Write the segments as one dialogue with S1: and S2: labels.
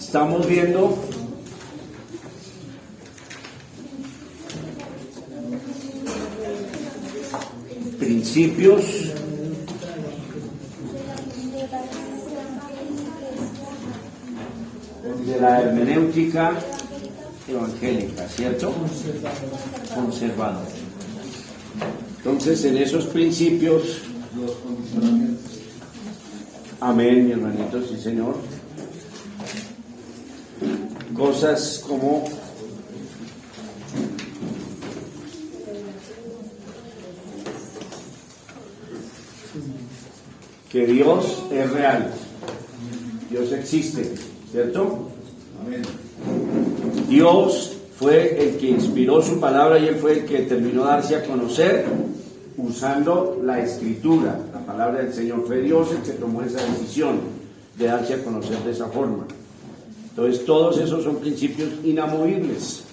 S1: Estamos viendo principios de la hermenéutica evangélica, ¿cierto? Conservador. Entonces, en esos principios, amén, mi hermanito, sí, Señor. Cosas como que Dios es real, Dios existe, ¿cierto? Amén. Dios fue el que inspiró su palabra y Él fue el que terminó darse a conocer usando la escritura, la palabra del Señor. Fue Dios el que tomó esa decisión de darse a conocer de esa forma. Entonces, todos esos son principios inamovibles.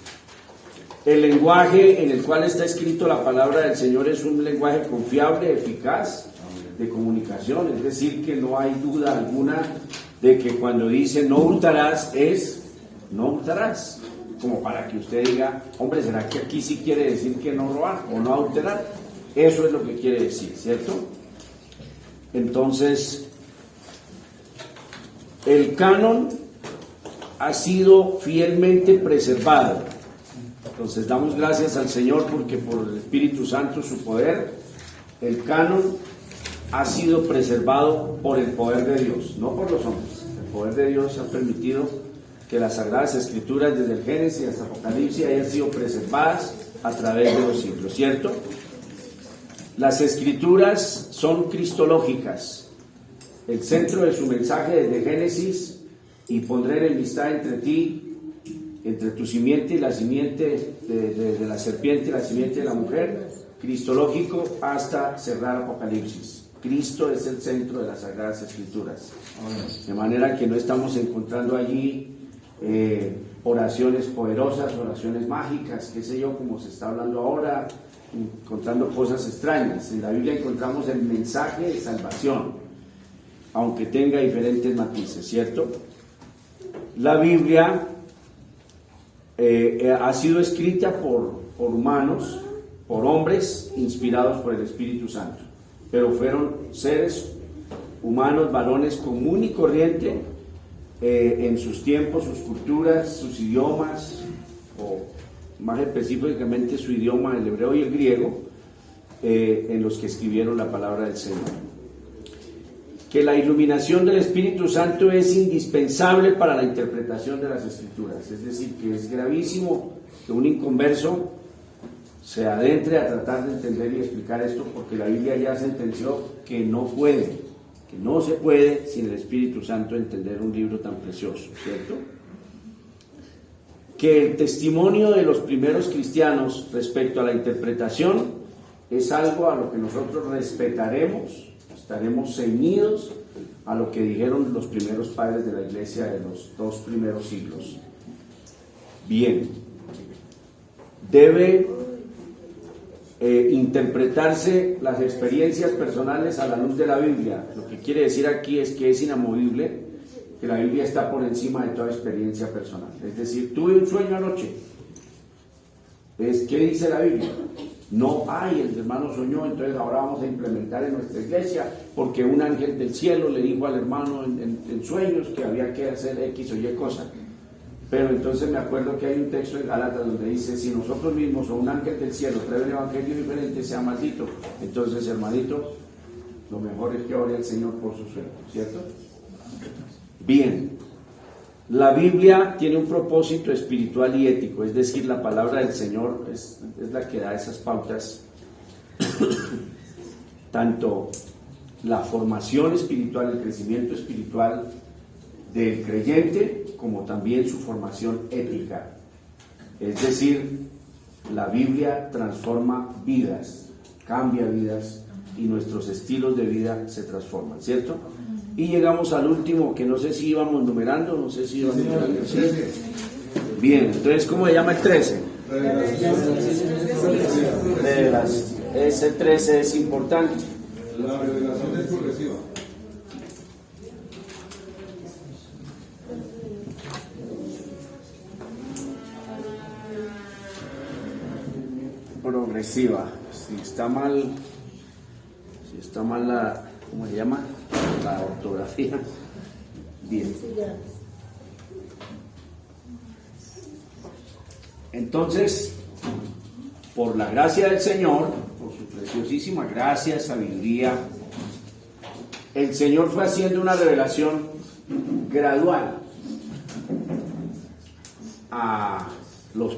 S1: El lenguaje en el cual está escrito la palabra del Señor es un lenguaje confiable, eficaz, de comunicación, es decir, que no hay duda alguna de que cuando dice no hurtarás es no hurtarás, como para que usted diga, hombre, ¿será que aquí sí quiere decir que no robar o no adulterar? Eso es lo que quiere decir, ¿cierto? Entonces, el canon ha sido fielmente preservado. Entonces damos gracias al Señor porque por el Espíritu Santo, su poder, el canon ha sido preservado por el poder de Dios, no por los hombres. El poder de Dios ha permitido que las Sagradas Escrituras, desde el Génesis hasta Apocalipsis, hayan sido preservadas a través de los siglos, ¿cierto? Las Escrituras son cristológicas. El centro de su mensaje desde Génesis, y pondré enemistad entre ti, entre tu simiente y la simiente de la serpiente y la simiente de la mujer, cristológico hasta cerrar Apocalipsis. Cristo es el centro de las Sagradas Escrituras. De manera que no estamos encontrando allí oraciones poderosas, oraciones mágicas, qué sé yo, como se está hablando ahora, encontrando cosas extrañas. En la Biblia encontramos el mensaje de salvación, aunque tenga diferentes matices, ¿cierto? La Biblia ha sido escrita por humanos, por hombres inspirados por el Espíritu Santo, pero fueron seres humanos, varones común y corriente en sus tiempos, sus culturas, sus idiomas, o más específicamente su idioma, el hebreo y el griego, en los que escribieron la palabra del Señor. Que la iluminación del Espíritu Santo es indispensable para la interpretación de las Escrituras, es decir, que es gravísimo que un inconverso se adentre a tratar de entender y explicar esto, porque la Biblia ya sentenció que no se puede sin el Espíritu Santo entender un libro tan precioso, ¿cierto? Que el testimonio de los primeros cristianos respecto a la interpretación es algo a lo que nosotros respetaremos, estaremos ceñidos a lo que dijeron los primeros padres de la iglesia de los 2 primeros siglos. Bien, debe interpretarse las experiencias personales a la luz de la Biblia. Lo que quiere decir aquí es que es inamovible que la Biblia está por encima de toda experiencia personal. Es decir, tuve un sueño anoche. ¿Qué dice la Biblia? No, el hermano soñó, entonces ahora vamos a implementar en nuestra iglesia porque un ángel del cielo le dijo al hermano en sueños que había que hacer X o Y cosa. Pero entonces me acuerdo que hay un texto en Gálatas donde dice, si nosotros mismos o un ángel del cielo trae un evangelio diferente, sea maldito. Entonces, hermanito, lo mejor es que ore al Señor por su sueño, ¿cierto? Bien, la Biblia tiene un propósito espiritual y ético, es decir, la palabra del Señor es la que da esas pautas, tanto la formación espiritual, el crecimiento espiritual del creyente, como también su formación ética. Es decir, la Biblia transforma vidas, cambia vidas y nuestros estilos de vida se transforman, ¿cierto? Y llegamos al último, que no sé si íbamos numerando, no sé si íbamos numerando. ¿Sí? Bien, entonces, ¿cómo se llama el 13? Ese 13 es importante.
S2: La revelación es progresiva.
S1: progresiva. Si está mal la, ¿cómo se llama? La ortografía. Bien. Entonces, por la gracia del Señor, por su preciosísima gracia, sabiduría, el Señor fue haciendo una revelación gradual a los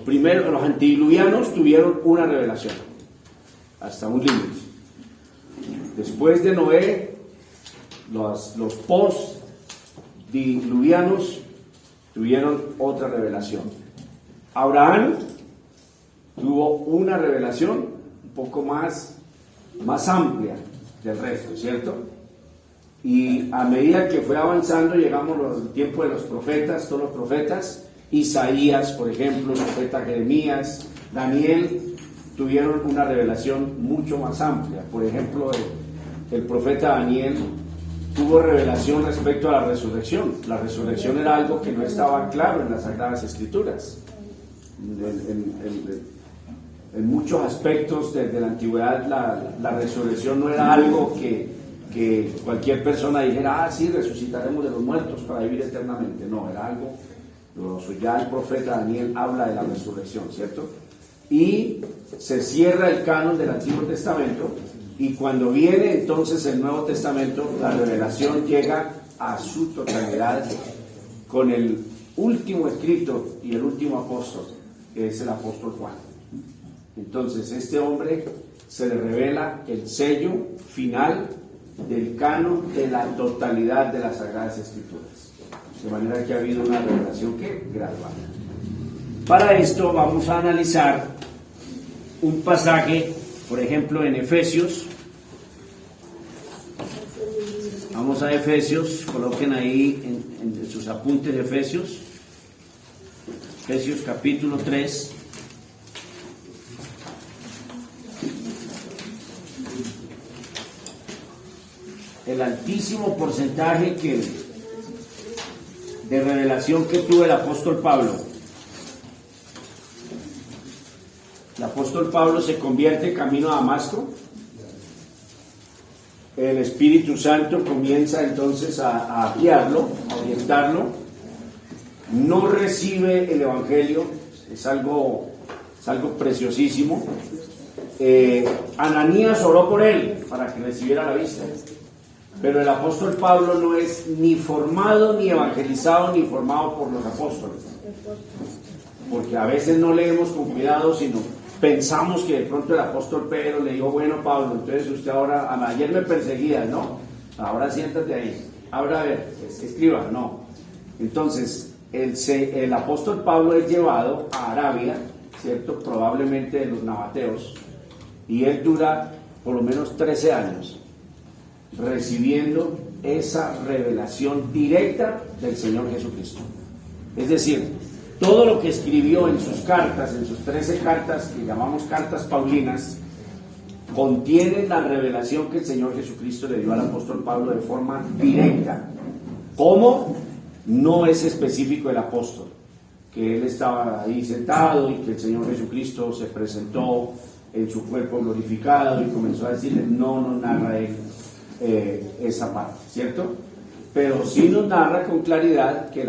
S1: antediluvianos tuvieron una revelación hasta un límite. Después de Noé, los post-diluvianos tuvieron otra revelación. Abraham tuvo una revelación un poco más amplia del resto, ¿cierto? Y a medida que fue avanzando, llegamos al tiempo de los profetas, todos los profetas, Isaías, por ejemplo, el profeta Jeremías, Daniel, tuvieron una revelación mucho más amplia. Por ejemplo, el profeta Daniel tuvo revelación respecto a la resurrección. La resurrección era algo que no estaba claro en las Sagradas Escrituras. En muchos aspectos de la antigüedad, la resurrección no era algo que cualquier persona dijera, sí, resucitaremos de los muertos para vivir eternamente. No, era algo, ya el profeta Daniel habla de la resurrección, ¿cierto? Y se cierra el canon del Antiguo Testamento, y cuando viene entonces el Nuevo Testamento, la revelación llega a su totalidad con el último escrito y el último apóstol, que es el apóstol Juan. Entonces este hombre se le revela el sello final del canon de la totalidad de las Sagradas Escrituras, de manera que ha habido una revelación gradual. Para esto vamos a analizar un pasaje, por ejemplo en Efesios. Vamos a Efesios, coloquen ahí en sus apuntes de Efesios capítulo 3. El altísimo porcentaje de revelación que tuvo el apóstol Pablo. El apóstol Pablo se convierte camino a Damasco. El Espíritu Santo comienza entonces a guiarlo, a orientarlo. No recibe el Evangelio, es algo preciosísimo. Ananías oró por él para que recibiera la vista. Pero el apóstol Pablo no es ni formado, ni evangelizado, ni formado por los apóstoles. Porque a veces no leemos con cuidado, sino pensamos que de pronto el apóstol Pedro le dijo, bueno, Pablo, entonces usted ahora, ayer me perseguía, ¿no? Ahora siéntate ahí, ahora a ver, escriba, no. Entonces, el apóstol Pablo es llevado a Arabia, ¿cierto? Probablemente de los nabateos, y él dura por lo menos 13 años recibiendo esa revelación directa del Señor Jesucristo. Es decir, todo lo que escribió en sus cartas, en sus 13 cartas que llamamos cartas paulinas, contienen la revelación que el Señor Jesucristo le dio al apóstol Pablo de forma directa. ¿Cómo? No es específico el apóstol, que él estaba ahí sentado y que el Señor Jesucristo se presentó en su cuerpo glorificado y comenzó a decirle, no narra él esa parte, ¿cierto? Pero sí nos narra con claridad que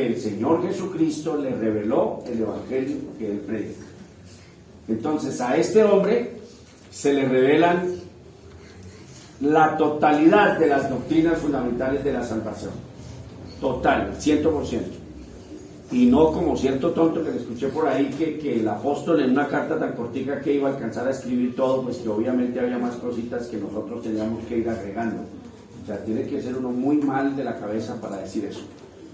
S1: el Señor Jesucristo le reveló el Evangelio que él predica. Entonces a este hombre se le revelan la totalidad de las doctrinas fundamentales de la salvación, total, 100%. Y no como cierto tonto que le escuché por ahí que el apóstol en una carta tan cortica que iba a alcanzar a escribir todo, pues que obviamente había más cositas que nosotros teníamos que ir agregando. O sea, tiene que ser uno muy mal de la cabeza para decir eso.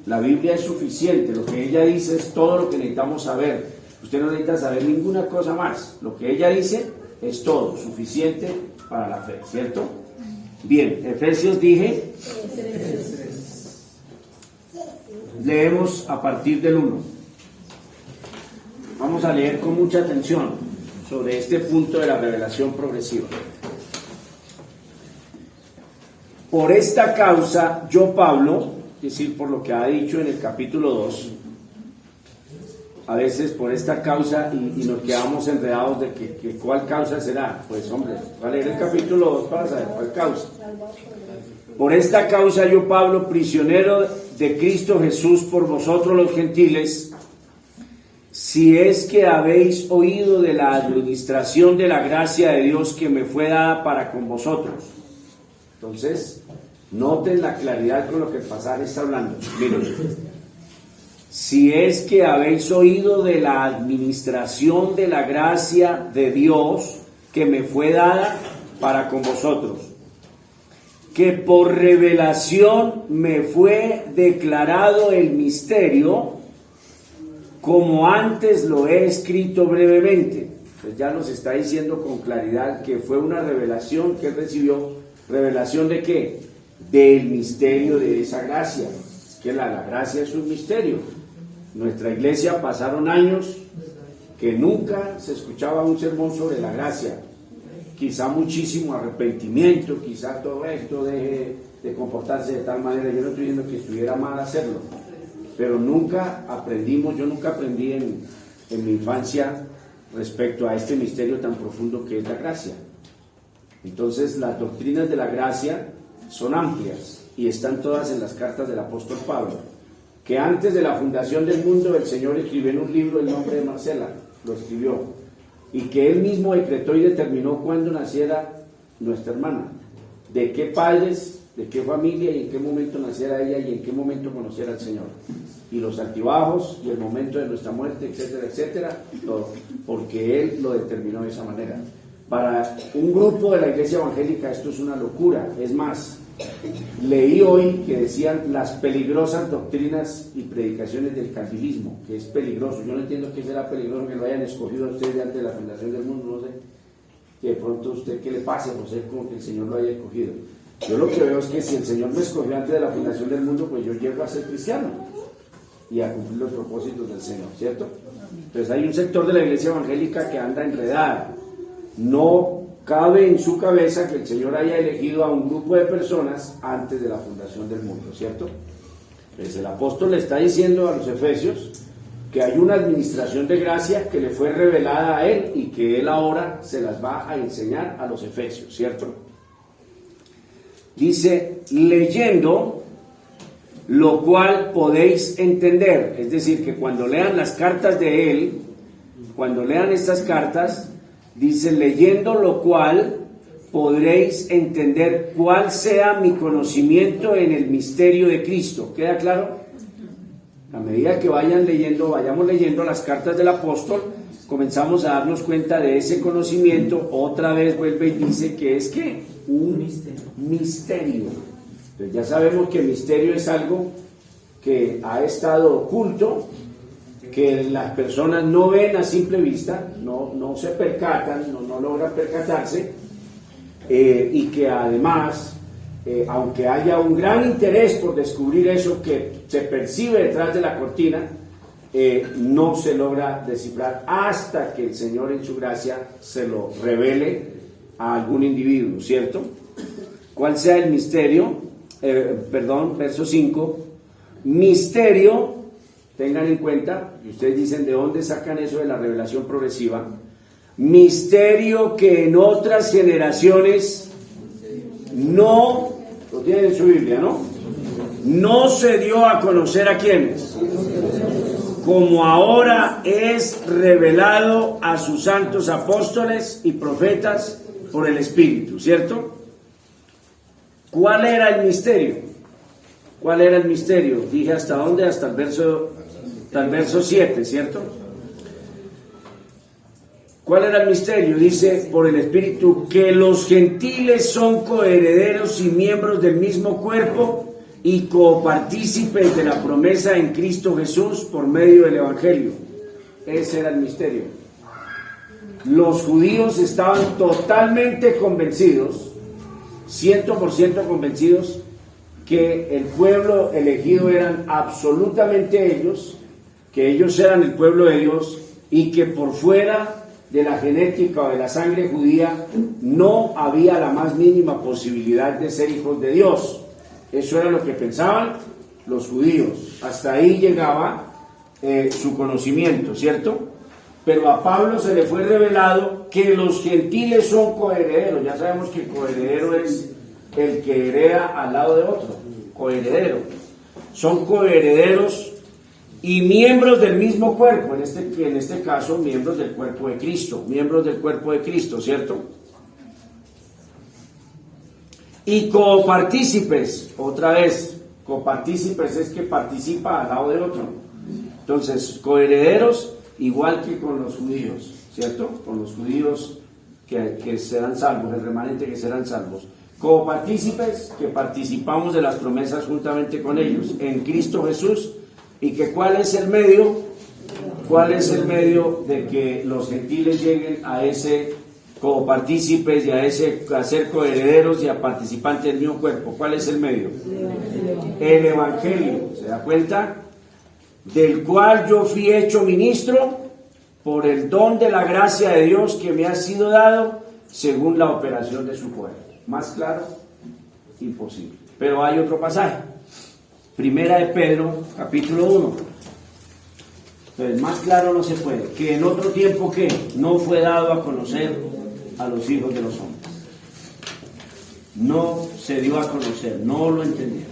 S1: La Biblia es suficiente, lo que ella dice es todo lo que necesitamos saber. Usted no necesita saber ninguna cosa más. Lo que ella dice es todo, suficiente para la fe, ¿cierto? Bien, Efesios dije. Leemos a partir del 1. Vamos a leer con mucha atención sobre este punto de la revelación progresiva. Por esta causa, yo Pablo, es decir, por lo que ha dicho en el capítulo 2, a veces por esta causa y nos quedamos enredados de que ¿cuál causa será? Pues hombre, va a leer el capítulo 2 para saber cuál causa. Por esta causa yo, Pablo, prisionero de Cristo Jesús por vosotros los gentiles, si es que habéis oído de la administración de la gracia de Dios que me fue dada para con vosotros. Entonces, noten la claridad con lo que el pasaje está hablando. Miren. Si es que habéis oído de la administración de la gracia de Dios que me fue dada para con vosotros, que por revelación me fue declarado el misterio, como antes lo he escrito brevemente. Pues ya nos está diciendo con claridad que fue una revelación que recibió. ¿Revelación de qué? Del misterio de esa gracia. Que la gracia es un misterio. Nuestra iglesia pasaron años que nunca se escuchaba un sermón sobre la gracia. Quizá muchísimo arrepentimiento, quizá todo esto deje de comportarse de tal manera. Yo no estoy diciendo que estuviera mal hacerlo, pero nunca aprendimos, yo nunca aprendí en mi infancia respecto a este misterio tan profundo que es la gracia. Entonces las doctrinas de la gracia son amplias y están todas en las cartas del apóstol Pablo, que antes de la fundación del mundo el Señor escribió en un libro el nombre de Marcela, lo escribió, y que Él mismo decretó y determinó cuándo naciera nuestra hermana, de qué padres, de qué familia y en qué momento naciera ella y en qué momento conociera al Señor, y los altibajos y el momento de nuestra muerte, etcétera, etcétera, todo, porque Él lo determinó de esa manera. Para un grupo de la iglesia evangélica esto es una locura. Es más, leí hoy que decían las peligrosas doctrinas y predicaciones del calvinismo, que es peligroso. Yo no entiendo qué será peligroso que lo hayan escogido a ustedes antes de la fundación del mundo, no sé. Que de pronto usted, ¿qué le pase, José, como que el Señor lo haya escogido? Yo lo que veo es que si el Señor me escogió antes de la fundación del mundo, pues yo llego a ser cristiano y a cumplir los propósitos del Señor, ¿cierto? Entonces hay un sector de la iglesia evangélica que anda enredada. No cabe en su cabeza que el Señor haya elegido a un grupo de personas antes de la fundación del mundo, ¿cierto? Pues el apóstol le está diciendo a los efesios que hay una administración de gracia que le fue revelada a él y que él ahora se las va a enseñar a los efesios, ¿cierto? Dice, leyendo, lo cual podéis entender, es decir, que cuando lean las cartas de él, cuando lean estas cartas, dice, leyendo lo cual podréis entender cuál sea mi conocimiento en el misterio de Cristo. ¿Queda claro? A medida que vayamos leyendo las cartas del apóstol, comenzamos a darnos cuenta de ese conocimiento. Otra vez vuelve y dice que es que un misterio. Entonces ya sabemos que el misterio es algo que ha estado oculto, que las personas no ven a simple vista, no se percatan, no logran percatarse, y que además, aunque haya un gran interés por descubrir eso que se percibe detrás de la cortina, no se logra descifrar hasta que el Señor en su gracia se lo revele a algún individuo, ¿cierto? ¿Cuál sea el misterio? Verso 5, misterio. Tengan en cuenta, y ustedes dicen, ¿de dónde sacan eso de la revelación progresiva? Misterio que en otras generaciones no, lo tienen en su Biblia, ¿no? No se dio a conocer a quienes, como ahora es revelado a sus santos apóstoles y profetas por el Espíritu, ¿cierto? ¿Cuál era el misterio? ¿Cuál era el misterio? Dije hasta dónde, hasta el verso 7, ¿cierto? ¿Cuál era el misterio? Dice, por el Espíritu, que los gentiles son coherederos y miembros del mismo cuerpo y copartícipes de la promesa en Cristo Jesús por medio del Evangelio. Ese era el misterio. Los judíos estaban totalmente convencidos, 100% convencidos, que el pueblo elegido eran absolutamente ellos, que ellos eran el pueblo de Dios y que por fuera de la genética o de la sangre judía no había la más mínima posibilidad de ser hijos de Dios. Eso era lo que pensaban los judíos. Hasta ahí llegaba su conocimiento, ¿cierto? Pero a Pablo se le fue revelado que los gentiles son coherederos. Ya sabemos que coheredero es el que hereda al lado de otro, coheredero. Son coherederos y miembros del mismo cuerpo, en este caso miembros del cuerpo de Cristo, ¿cierto? Y copartícipes, otra vez, copartícipes es que participa al lado del otro. Entonces, coherederos igual que con los judíos, ¿cierto? Con los judíos que serán salvos, el remanente que serán salvos. Copartícipes, que participamos de las promesas juntamente con ellos, en Cristo Jesús, y que ¿cuál es el medio? ¿Cuál es el medio de que los gentiles lleguen a ese copartícipes y a ser coherederos y a participantes del mismo cuerpo? ¿Cuál es el medio? El Evangelio, ¿se da cuenta? Del cual yo fui hecho ministro por el don de la gracia de Dios que me ha sido dado según la operación de su poder. Más claro, imposible. Pero hay otro pasaje. Primera de Pedro, capítulo 1. Entonces, más claro no se puede. Que en otro tiempo que no fue dado a conocer a los hijos de los hombres. No se dio a conocer, no lo entendieron.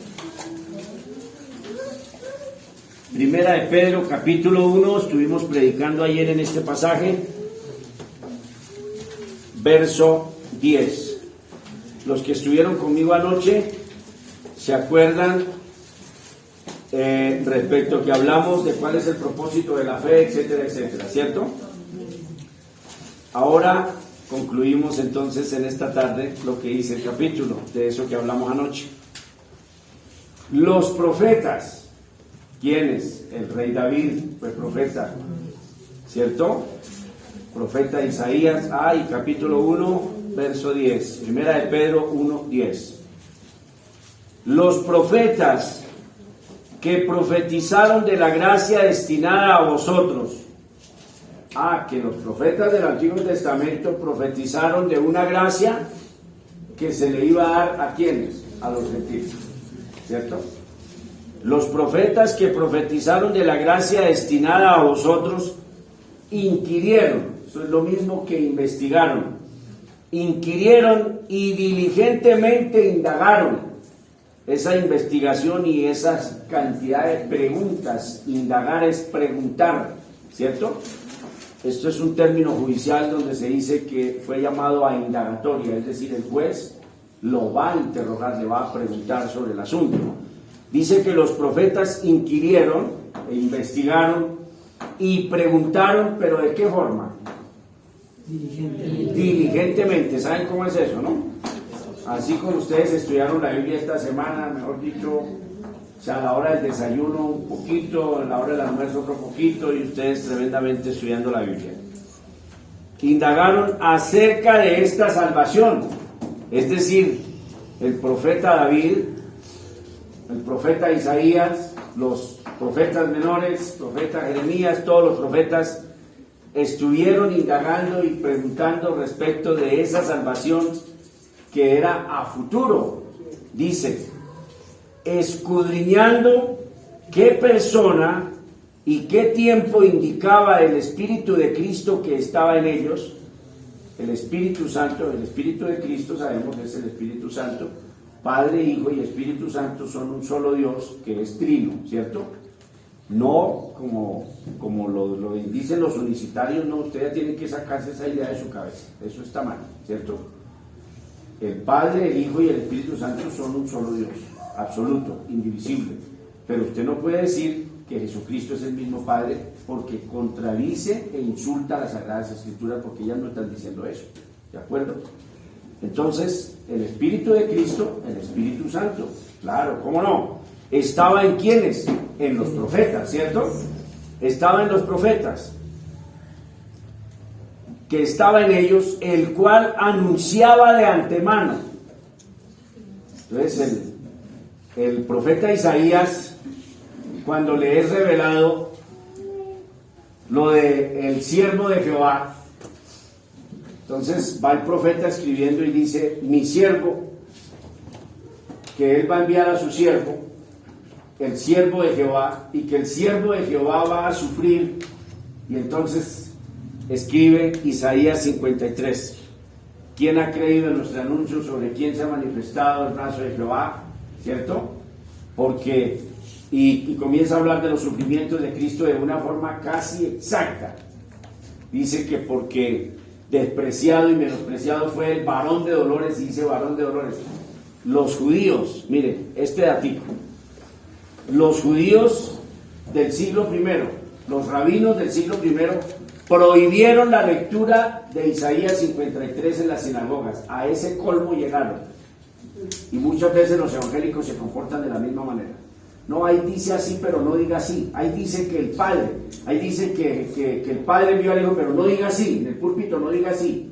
S1: Primera de Pedro, capítulo 1, estuvimos predicando ayer en este pasaje, verso 10. Los que estuvieron conmigo anoche se acuerdan respecto que hablamos de cuál es el propósito de la fe, etcétera, etcétera, ¿cierto? Ahora concluimos entonces en esta tarde lo que dice el capítulo, de eso que hablamos anoche. Los profetas, ¿quiénes? El rey David fue profeta, ¿cierto? Profeta Isaías, y capítulo 1, verso 10, primera de Pedro 1, 10. Los profetas que profetizaron de la gracia destinada a vosotros. Que los profetas del Antiguo Testamento profetizaron de una gracia que se le iba a dar a quienes, a los gentiles, ¿cierto? Los profetas que profetizaron de la gracia destinada a vosotros inquirieron, eso es lo mismo que investigaron, inquirieron y diligentemente indagaron. Esa investigación y esa cantidad de preguntas, indagar es preguntar, ¿cierto? Esto es un término judicial donde se dice que fue llamado a indagatoria, es decir, el juez lo va a interrogar, le va a preguntar sobre el asunto. Dice que los profetas inquirieron e investigaron y preguntaron, pero ¿de qué forma? Diligentemente. ¿Saben cómo es eso, no? Así como ustedes estudiaron la Biblia esta semana, mejor dicho, o sea, a la hora del desayuno un poquito, a la hora del almuerzo otro poquito, y ustedes tremendamente estudiando la Biblia. Indagaron acerca de esta salvación, es decir, el profeta David, el profeta Isaías, los profetas menores, profeta Jeremías, todos los profetas estuvieron indagando y preguntando respecto de esa salvación que era a futuro. Dice, escudriñando qué persona y qué tiempo indicaba el Espíritu de Cristo que estaba en ellos. El Espíritu Santo, el Espíritu de Cristo, sabemos que es el Espíritu Santo. Padre, Hijo y Espíritu Santo son un solo Dios que es trino, ¿cierto? No como lo dicen los unicitarios, no, ustedes tienen que sacarse esa idea de su cabeza, eso está mal, ¿cierto? El Padre, el Hijo y el Espíritu Santo son un solo Dios, absoluto, indivisible, pero usted no puede decir que Jesucristo es el mismo Padre porque contradice e insulta a las Sagradas Escrituras, porque ellas no están diciendo eso, ¿de acuerdo? Entonces, el Espíritu de Cristo, el Espíritu Santo, claro, ¿cómo no? ¿Estaba en quiénes? En los profetas, ¿cierto? Estaba en los profetas, que estaba en ellos, el cual anunciaba de antemano. Entonces, el profeta Isaías, cuando le es revelado lo de el siervo de Jehová, entonces va el profeta escribiendo y dice, mi siervo, que él va a enviar a su siervo, el siervo de Jehová, y que el siervo de Jehová va a sufrir. Y entonces escribe Isaías 53. ¿Quién ha creído en nuestro anuncio sobre quién se ha manifestado el brazo de Jehová? ¿Cierto? Porque, y comienza a hablar de los sufrimientos de Cristo de una forma casi exacta. Dice que porque despreciado y menospreciado fue el varón de dolores, y dice varón de dolores. Los judíos, miren, este datico, los judíos del siglo I, los rabinos del siglo I, prohibieron la lectura de Isaías 53 en las sinagogas. A ese colmo llegaron. Y muchas veces los evangélicos se comportan de la misma manera. No, ahí dice así, pero no diga así. Ahí dice que el Padre, ahí dice que el Padre envió al Hijo, pero no diga así. En el púlpito no diga así.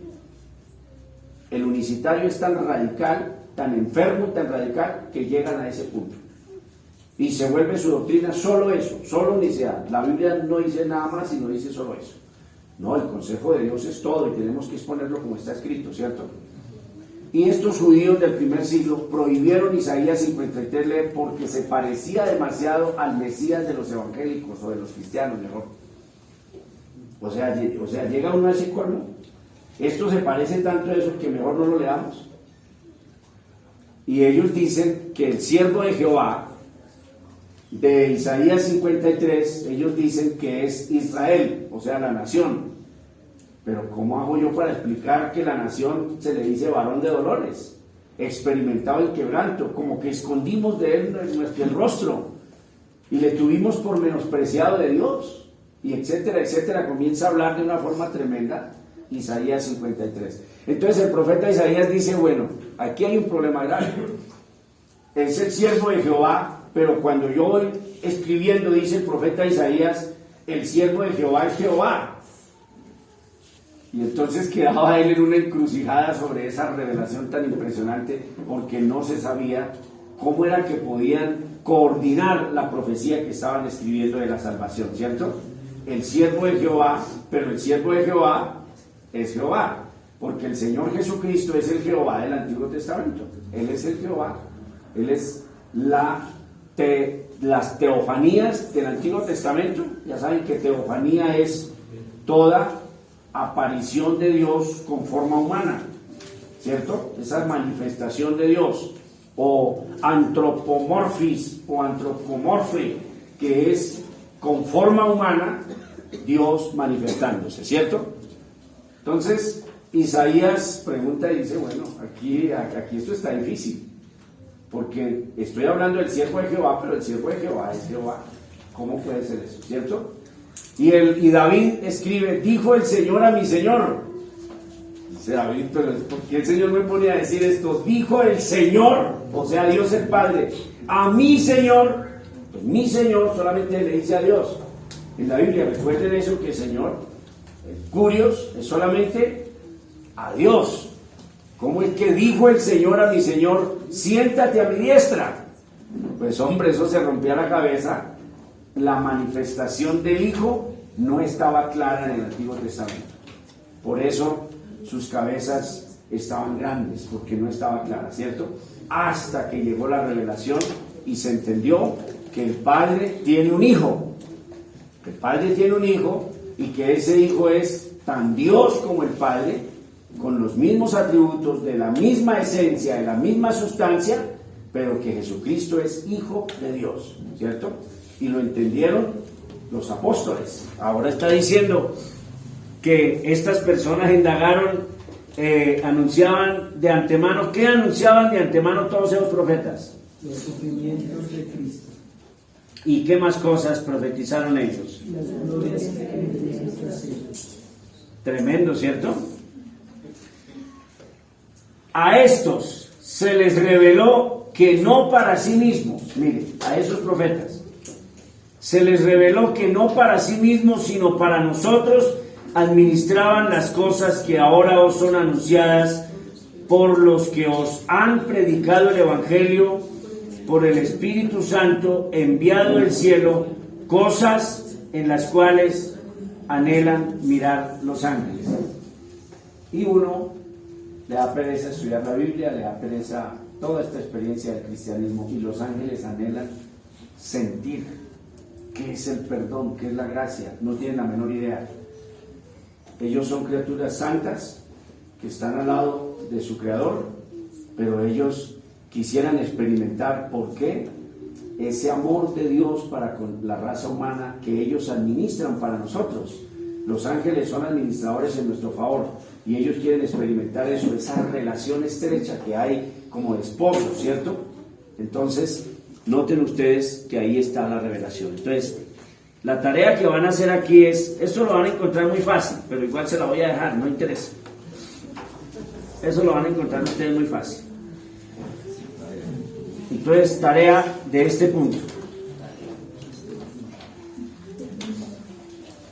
S1: El unicitario es tan radical, tan enfermo, tan radical, que llegan a ese punto. Y se vuelve su doctrina solo eso, solo unicidad. La Biblia no dice nada más, sino dice solo eso. No, el consejo de Dios es todo y tenemos que exponerlo como está escrito, ¿cierto? Y estos judíos del primer siglo prohibieron Isaías 53 leer porque se parecía demasiado al Mesías de los evangélicos o de los cristianos, mejor. O sea, llega uno a ese colmo. Esto se parece tanto a eso que mejor no lo leamos. Y ellos dicen que el siervo de Jehová de Isaías 53, ellos dicen que es Israel, o sea, la nación. Pero ¿cómo hago yo para explicar que la nación se le dice varón de dolores, experimentado en quebranto, como que escondimos de él el rostro y le tuvimos por menospreciado de Dios, y etcétera, etcétera? Comienza a hablar de una forma tremenda Isaías 53. Entonces el profeta Isaías dice, bueno, aquí hay un problema grave. Es el siervo de Jehová, pero cuando yo voy escribiendo, dice el profeta Isaías, el siervo de Jehová es Jehová. Y entonces quedaba él en una encrucijada sobre esa revelación tan impresionante, porque no se sabía cómo era que podían coordinar la profecía que estaban escribiendo de la salvación, ¿cierto? El siervo de Jehová, pero el siervo de Jehová es Jehová, porque el Señor Jesucristo es el Jehová del Antiguo Testamento. Él es el Jehová, Él es las teofanías del Antiguo Testamento. Ya saben que teofanía es toda aparición de Dios con forma humana, ¿cierto? Esa manifestación de Dios, o antropomorfis o antropomorfe, que es con forma humana Dios manifestándose, ¿cierto? Entonces Isaías pregunta y dice, bueno, aquí esto está difícil, porque estoy hablando del siervo de Jehová, pero el siervo de Jehová es Jehová. ¿Cómo puede ser eso? ¿Cierto? Y David escribe, dijo el Señor a mi Señor. Dice David, pero ¿por qué el Señor me pone a decir esto? Dijo el Señor, o sea, Dios el Padre, a mi Señor. Pues mi Señor solamente le dice a Dios. En la Biblia, recuerden eso, que el Señor, el Curios, es solamente a Dios. ¿Cómo es que dijo el Señor a mi Señor, siéntate a mi diestra? Pues hombre, eso se rompía la cabeza. La manifestación del Hijo no estaba clara en el Antiguo Testamento. Por eso sus cabezas estaban grandes, porque no estaba clara, ¿cierto? Hasta que llegó la revelación y se entendió que el Padre tiene un Hijo. El Padre tiene un Hijo y que ese Hijo es tan Dios como el Padre, con los mismos atributos, de la misma esencia, de la misma sustancia, pero que Jesucristo es Hijo de Dios, ¿cierto? Y lo entendieron los apóstoles. Ahora está diciendo que estas personas indagaron, anunciaban de antemano. ¿Qué anunciaban de antemano todos esos profetas?
S3: Los sufrimientos de Cristo.
S1: ¿Y qué más cosas profetizaron ellos?
S3: Las glorias que Cristo hace.
S1: Tremendo, ¿cierto? A estos se les reveló que no para sí mismos, miren, a esos profetas, se les reveló que no para sí mismos, sino para nosotros, administraban las cosas que ahora os son anunciadas por los que os han predicado el Evangelio, por el Espíritu Santo enviado del cielo, cosas en las cuales anhelan mirar los ángeles. Y uno le da pereza estudiar la Biblia, le da pereza toda esta experiencia del cristianismo, y los ángeles anhelan sentir qué es el perdón, qué es la gracia, no tienen la menor idea. Ellos son criaturas santas que están al lado de su Creador, pero ellos quisieran experimentar por qué ese amor de Dios para con la raza humana que ellos administran para nosotros. Los ángeles son administradores en nuestro favor y ellos quieren experimentar eso, esa relación estrecha que hay como de esposos, ¿cierto? Entonces, noten ustedes que ahí está la revelación. Entonces, la tarea que van a hacer aquí es, esto lo van a encontrar muy fácil, pero igual se la voy a dejar, no interesa. Eso lo van a encontrar ustedes muy fácil. Entonces, tarea de este punto.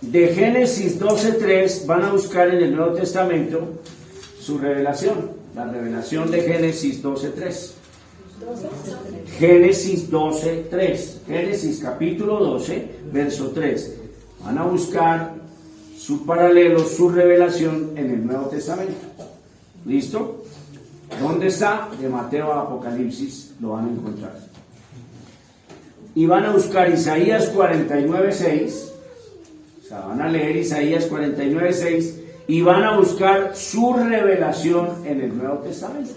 S1: De Génesis 12:3 van a buscar en el Nuevo Testamento su revelación, la revelación de Génesis 12:3. Génesis 12:3, Génesis capítulo 12, verso 3. Van a buscar su paralelo, su revelación en el Nuevo Testamento. ¿Listo? ¿Dónde está? De Mateo a Apocalipsis lo van a encontrar. Y van a buscar Isaías 49:6. O sea, van a leer Isaías 49:6 y van a buscar su revelación en el Nuevo Testamento,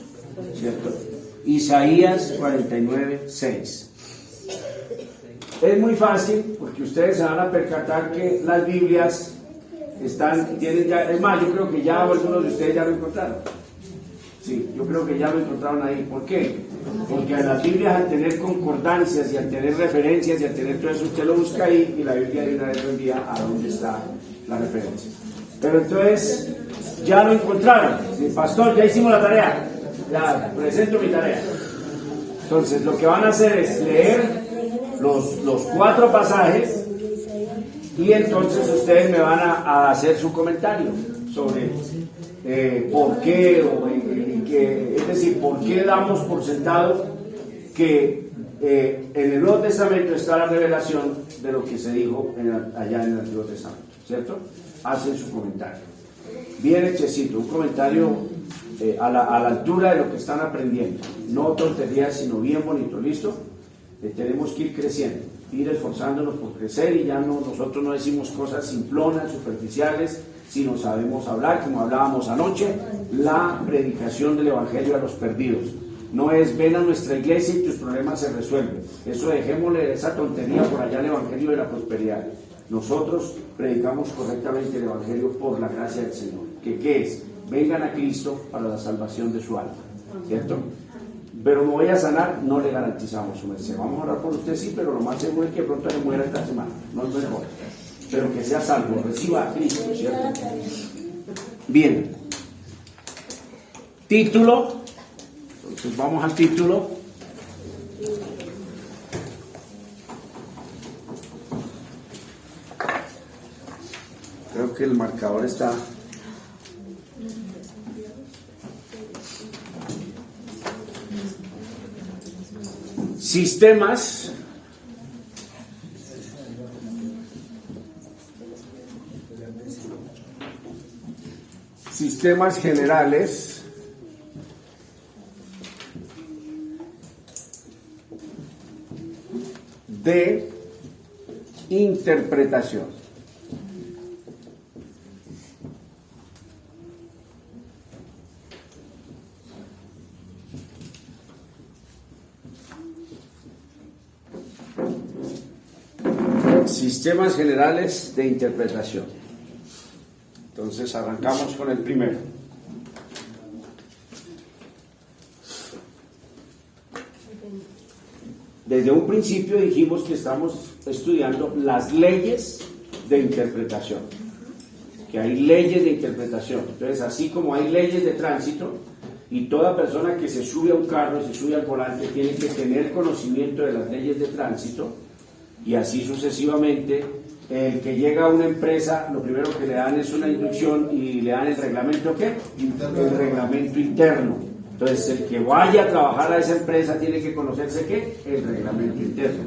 S1: ¿cierto? Isaías 49:6. Es muy fácil porque ustedes se van a percatar que las Biblias tienen ya, es más, yo creo que ya algunos de ustedes ya lo encontraron. Sí, yo creo que ya lo encontraron ahí. ¿Por qué? Porque a las Biblias, al tener concordancias y al tener referencias y al tener todo eso, usted lo busca ahí y la Biblia de una vez lo envía a donde está la referencia. Pero entonces, ya lo encontraron. Sí, pastor, ya hicimos la tarea. Ya presento mi tarea. Entonces, lo que van a hacer es leer los 4 pasajes y entonces ustedes me van a hacer su comentario sobre por qué, es decir, por qué damos por sentado que en el Nuevo Testamento está la revelación de lo que se dijo allá en el Antiguo Testamento, ¿cierto? Hacen su comentario. Bien hechecito, un comentario a la altura de lo que están aprendiendo. No tonterías, sino bien bonito, ¿listo? Tenemos que ir creciendo, ir esforzándonos por crecer y ya nosotros no decimos cosas simplonas, superficiales, sino sabemos hablar, como hablábamos anoche, la predicación del Evangelio a los perdidos. No es ven a nuestra iglesia y tus problemas se resuelven. Eso dejémosle esa tontería por allá al Evangelio de la prosperidad. Nosotros predicamos correctamente el Evangelio por la gracia del Señor. ¿Qué es? Vengan a Cristo para la salvación de su alma, ¿cierto? Pero me voy a sanar, no le garantizamos su merced. Vamos a orar por usted, sí, pero lo más seguro es que pronto le muera esta semana. No es mejor. Pero que sea salvo, reciba a Cristo, ¿cierto? Bien. Título. Entonces vamos al título. Creo que el marcador está. Sistemas generales de interpretación. Sistemas generales de interpretación. Entonces arrancamos con el primero. Desde un principio dijimos que estamos estudiando las leyes de interpretación, que hay leyes de interpretación. Entonces, así como hay leyes de tránsito, y toda persona que se sube a un carro, se sube al volante, tiene que tener conocimiento de las leyes de tránsito, y así sucesivamente. El que llega a una empresa, lo primero que le dan es una inducción y le dan el reglamento, ¿qué? El reglamento interno. Entonces, el que vaya a trabajar a esa empresa tiene que conocerse, ¿qué? El reglamento interno.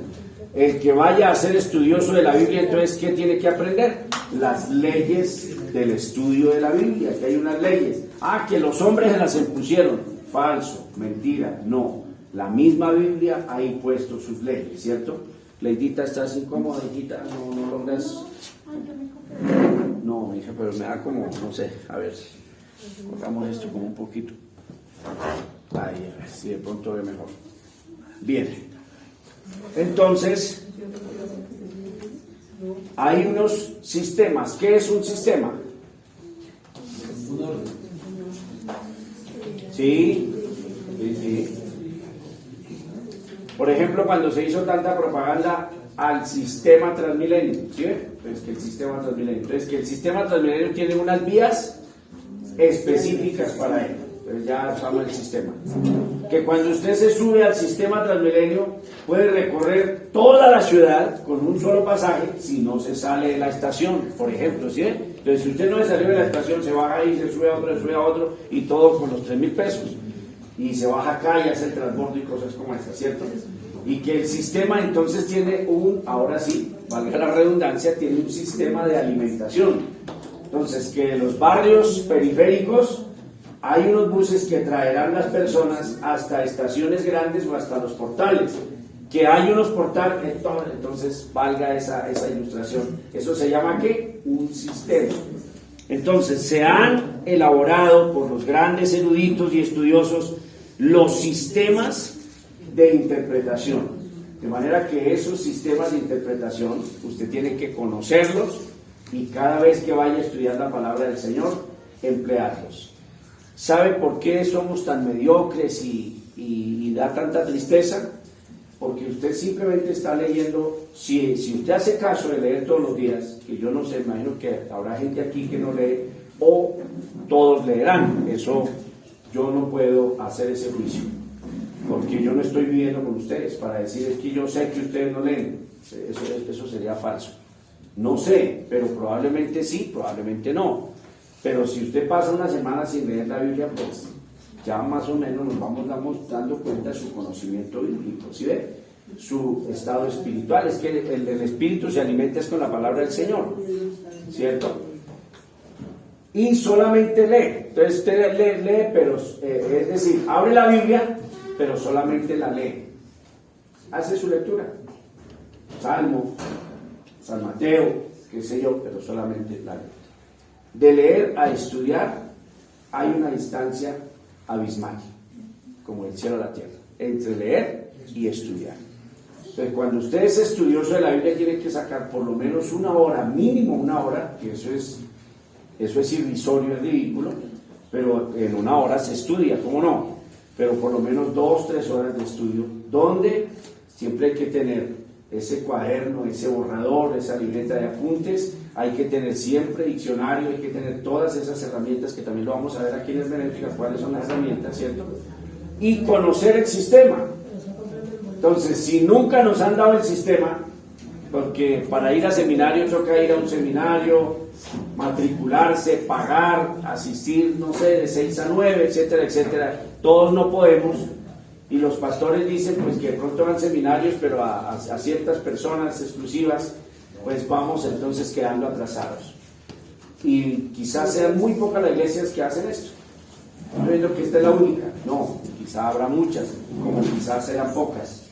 S1: El que vaya a ser estudioso de la Biblia, entonces, ¿qué tiene que aprender? Las leyes del estudio de la Biblia, que hay unas leyes. Que los hombres se las impusieron. Falso, mentira, no. La misma Biblia ha impuesto sus leyes, ¿cierto? Leidita, ¿estás incómoda, hijita? ¿No logras? No, hija, pero me da como, no sé, a ver, cortamos esto como un poquito. Ahí, a ver si de pronto ve mejor. Bien. Entonces, hay unos sistemas. ¿Qué es un sistema? Sí. Por ejemplo, cuando se hizo tanta propaganda al sistema Transmilenio, ¿sí? Pues que el sistema Transmilenio. Entonces, que el sistema Transmilenio tiene unas vías específicas para él. Entonces ya usamos el sistema. Que cuando usted se sube al sistema Transmilenio, puede recorrer toda la ciudad con un solo pasaje si no se sale de la estación, por ejemplo, ¿sí? Entonces, si usted no se salió de la estación, se baja ahí, se sube a otro, y todo con los 3.000 pesos. Y se baja acá y hace el transbordo y cosas como estas, ¿cierto? Y que el sistema entonces tiene ahora sí, valga la redundancia, tiene un sistema de alimentación. Entonces, que en los barrios periféricos hay unos buses que traerán las personas hasta estaciones grandes o hasta los portales. Que hay unos portales, entonces valga esa ilustración. Eso se llama ¿qué? Un sistema. Entonces, se han elaborado por los grandes eruditos y estudiosos los sistemas de interpretación. De manera que esos sistemas de interpretación, usted tiene que conocerlos y cada vez que vaya a estudiar la palabra del Señor, emplearlos. ¿Sabe por qué somos tan mediocres y da tanta tristeza? Porque usted simplemente está leyendo, si usted hace caso de leer todos los días, que yo no sé, imagino que habrá gente aquí que no lee, o todos leerán, eso yo no puedo hacer ese juicio, porque yo no estoy viviendo con ustedes para decir es que yo sé que ustedes no leen, eso sería falso. No sé, pero probablemente sí, probablemente no. Pero si usted pasa una semana sin leer la Biblia, pues ya más o menos nos vamos dando cuenta de su conocimiento bíblico, ¿sí ve? Su estado espiritual, es que el espíritu se alimenta con la palabra del Señor, ¿cierto? Y solamente lee, entonces usted lee, pero es decir, abre la Biblia, pero solamente la lee, hace su lectura, Salmo, San Mateo, qué sé yo, pero solamente la lee. De leer a estudiar hay una distancia abismal, como el cielo a la tierra, entre leer y estudiar. Entonces, cuando usted es estudioso de la Biblia, tiene que sacar por lo menos una hora, mínimo una hora, que eso es irrisorio, es ridículo, pero en una hora se estudia, ¿cómo no? Pero por lo menos 2-3 horas de estudio, donde siempre hay que tener ese cuaderno, ese borrador, esa libreta de apuntes, hay que tener siempre diccionario, hay que tener todas esas herramientas que también lo vamos a ver aquí en Hermenéutica, cuáles son las herramientas, ¿cierto? Y conocer el sistema. Entonces, si nunca nos han dado el sistema, porque para ir a seminario toca ir a un seminario, matricularse, pagar, asistir, no sé, de 6 a 9, etcétera, etcétera, todos no podemos. Y los pastores dicen pues que de pronto van seminarios, pero a ciertas personas exclusivas, pues vamos entonces quedando atrasados. Y quizás sean muy pocas las iglesias que hacen esto. No es lo que esta es la única, no, quizás habrá muchas, como quizás serán pocas.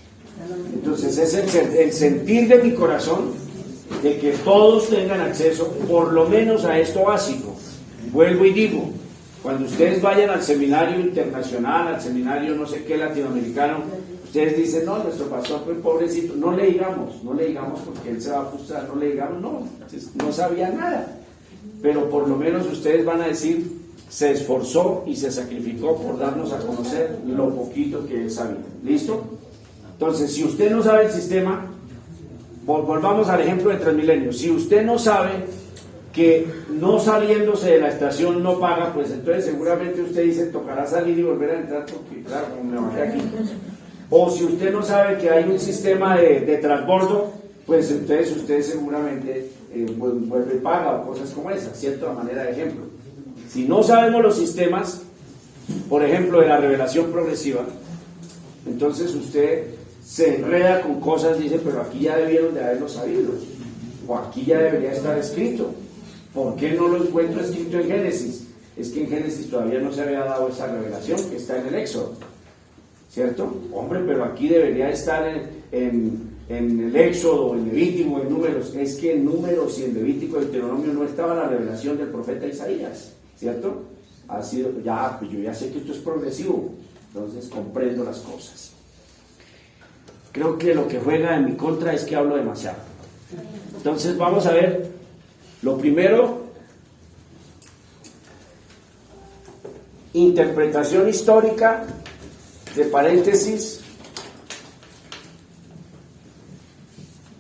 S1: Entonces es el sentir de mi corazón de que todos tengan acceso por lo menos a esto básico. Vuelvo y digo, cuando ustedes vayan al seminario internacional, al seminario no sé qué latinoamericano, ustedes dicen, no, nuestro pastor fue pobrecito, no le digamos porque él se va a frustrar, no le digamos, no sabía nada, pero por lo menos ustedes van a decir, se esforzó y se sacrificó por darnos a conocer lo poquito que él sabía. ¿Listo? Entonces, si usted no sabe el sistema, volvamos al ejemplo de Transmilenio, si usted no sabe que no saliéndose de la estación no paga, pues entonces seguramente usted dice, tocará salir y volver a entrar porque claro, como me bajé aquí. O si usted no sabe que hay un sistema de transbordo, pues entonces usted seguramente vuelve y paga o cosas como esas, ¿cierto? A manera de ejemplo. Si no sabemos los sistemas, por ejemplo, de la revelación progresiva, entonces usted se enreda con cosas, dice, pero aquí ya debieron de haberlo sabido, o aquí ya debería estar escrito. ¿Por qué no lo encuentro escrito en Génesis? Es que en Génesis todavía no se había dado esa revelación que está en el Éxodo, ¿cierto? Hombre, pero aquí debería estar en en el Éxodo, en Levítico, en Números, es que en Números y en Levítico y Deuteronomio no estaba la revelación del profeta Isaías, ¿cierto? Ha sido, ya, pues yo ya sé que esto es progresivo, entonces comprendo las cosas. Creo que lo que juega en mi contra es que hablo demasiado. Entonces vamos a ver, lo primero, interpretación histórica, de paréntesis,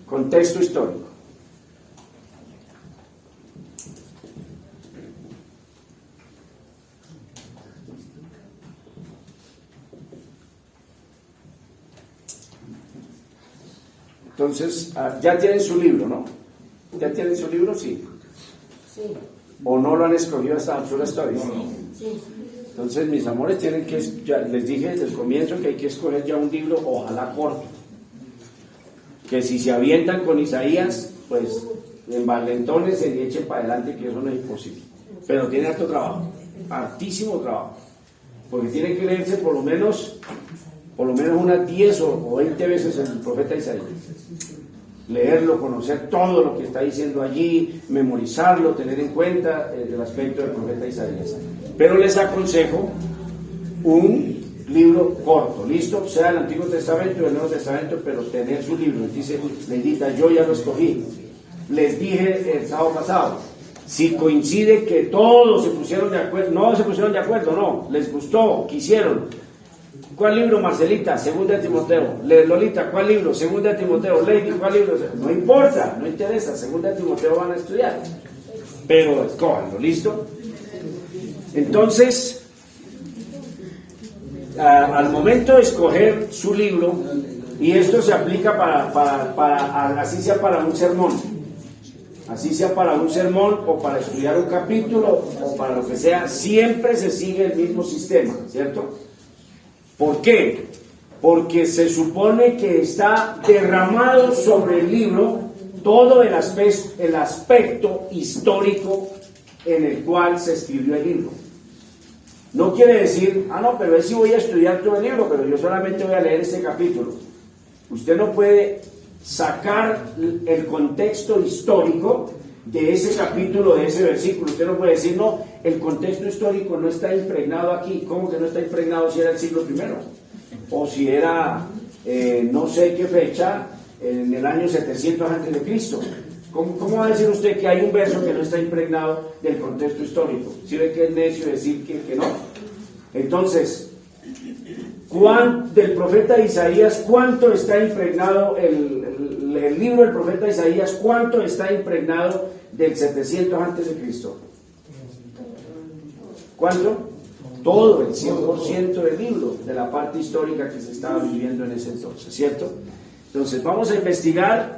S1: contexto histórico. Entonces, ya tienen su libro, ¿no? ¿Ya tienen su libro? Sí.
S4: Sí.
S1: ¿O no lo han escogido hasta Absurda Stories?
S4: Sí.
S1: Entonces, mis amores, tienen que, ya les dije desde el comienzo que hay que escoger ya un libro, ojalá corto. Que si se avientan con Isaías, pues envalentones y echen para adelante, que eso no es imposible. Pero tiene harto trabajo, hartísimo trabajo. Porque tiene que leerse por lo menos unas 10 o 20 veces el profeta Isaías. Leerlo, conocer todo lo que está diciendo allí, memorizarlo, tener en cuenta el aspecto del profeta Isaías. Pero les aconsejo un libro corto, listo, sea el Antiguo Testamento o el Nuevo Testamento, pero tener su libro. Dice Neidita, yo ya lo escogí. Les dije el sábado pasado, si coincide que todos se pusieron de acuerdo, no se pusieron de acuerdo, no, les gustó, quisieron. ¿Cuál libro, Marcelita? Segunda de Timoteo. Lolita, ¿cuál libro? Segunda de Timoteo. Lady, ¿cuál libro? No importa, no interesa, Segunda de Timoteo van a estudiar. Pero escójanlo, ¿listo? Entonces, al momento de escoger su libro, y esto se aplica así sea para un sermón, así sea para un sermón o para estudiar un capítulo o para lo que sea, siempre se sigue el mismo sistema, ¿cierto? ¿Por qué? Porque se supone que está derramado sobre el libro todo el aspecto histórico en el cual se escribió el libro. No quiere decir, no, pero es si voy a estudiar todo el libro, pero yo solamente voy a leer este capítulo. Usted no puede sacar el contexto histórico de ese capítulo, de ese versículo. Usted no puede decir, no, el contexto histórico no está impregnado aquí. ¿Cómo que no está impregnado si era el siglo I? O si era, no sé qué fecha, en el año 700 antes de Cristo. ¿Cómo va a decir usted que hay un verso que no está impregnado del contexto histórico? ¿Sí ve que es necio decir que no? Entonces, del profeta Isaías, ¿cuánto está impregnado el libro del profeta Isaías? ¿Cuánto está impregnado del 700 antes de Cristo? ¿Cuánto? Todo, el 100% del libro, de la parte histórica que se estaba viviendo en ese entonces, ¿cierto? Entonces, vamos a investigar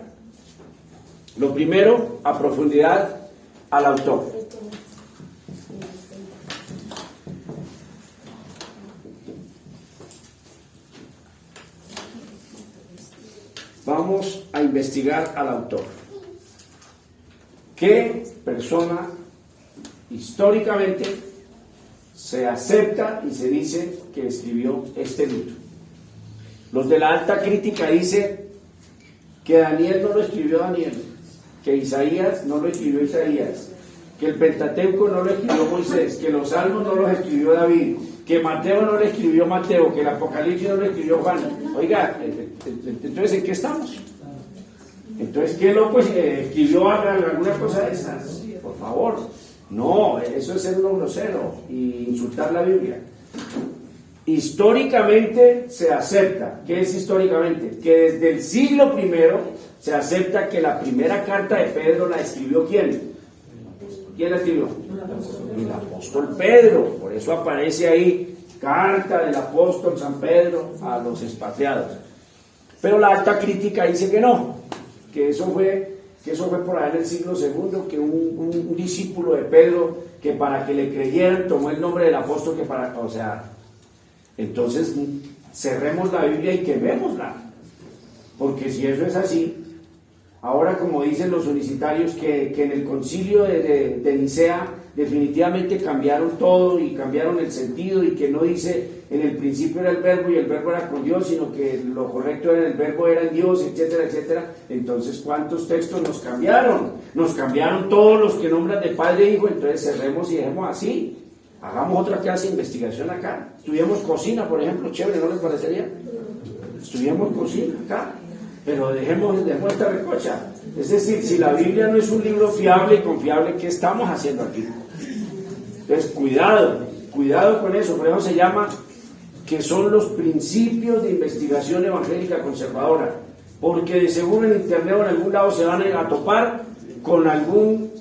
S1: lo primero a profundidad al autor. Vamos a investigar al autor. ¿Qué persona históricamente se acepta y se dice que escribió este libro? Los de la alta crítica dicen que Daniel no lo escribió Daniel, que Isaías no lo escribió Isaías, que el Pentateuco no lo escribió Moisés, que los Salmos no los escribió David, que Mateo no lo escribió Mateo, que el Apocalipsis no lo escribió Juan. Oiga, entonces ¿en qué estamos? Entonces, ¿qué loco escribió alguna cosa de estas? Por favor. No, eso es ser un grosero y insultar la Biblia. Históricamente se acepta. ¿Qué es históricamente? Que desde el siglo I se acepta que la primera carta de Pedro la escribió ¿quién? ¿Quién la escribió? El apóstol Pedro. Por eso aparece ahí carta del apóstol San Pedro a los expatriados. Pero la alta crítica dice que no, que eso fue por ahí en el siglo II, que un discípulo de Pedro, que para que le creyeran tomó el nombre del apóstol, entonces cerremos la Biblia y quemémosla, porque si eso es así, ahora como dicen los unicitarios que en el concilio de Nicea definitivamente cambiaron todo y cambiaron el sentido, y que no dice en el principio era el verbo y el verbo era con Dios, sino que lo correcto era el verbo era en Dios, etcétera, etcétera. Entonces, ¿cuántos textos nos cambiaron? Nos cambiaron todos los que nombran de Padre e Hijo. Entonces cerremos y dejemos así. Hagamos otra clase de investigación acá. Estudiemos cocina, por ejemplo, chévere, ¿no les parecería? Estudiemos cocina acá, pero dejemos esta recocha. Es decir, si la Biblia no es un libro fiable y confiable, ¿qué estamos haciendo aquí? Entonces, cuidado con eso. Por eso se llama que son los principios de investigación evangélica conservadora, porque de seguro en internet o en algún lado se van a topar con algún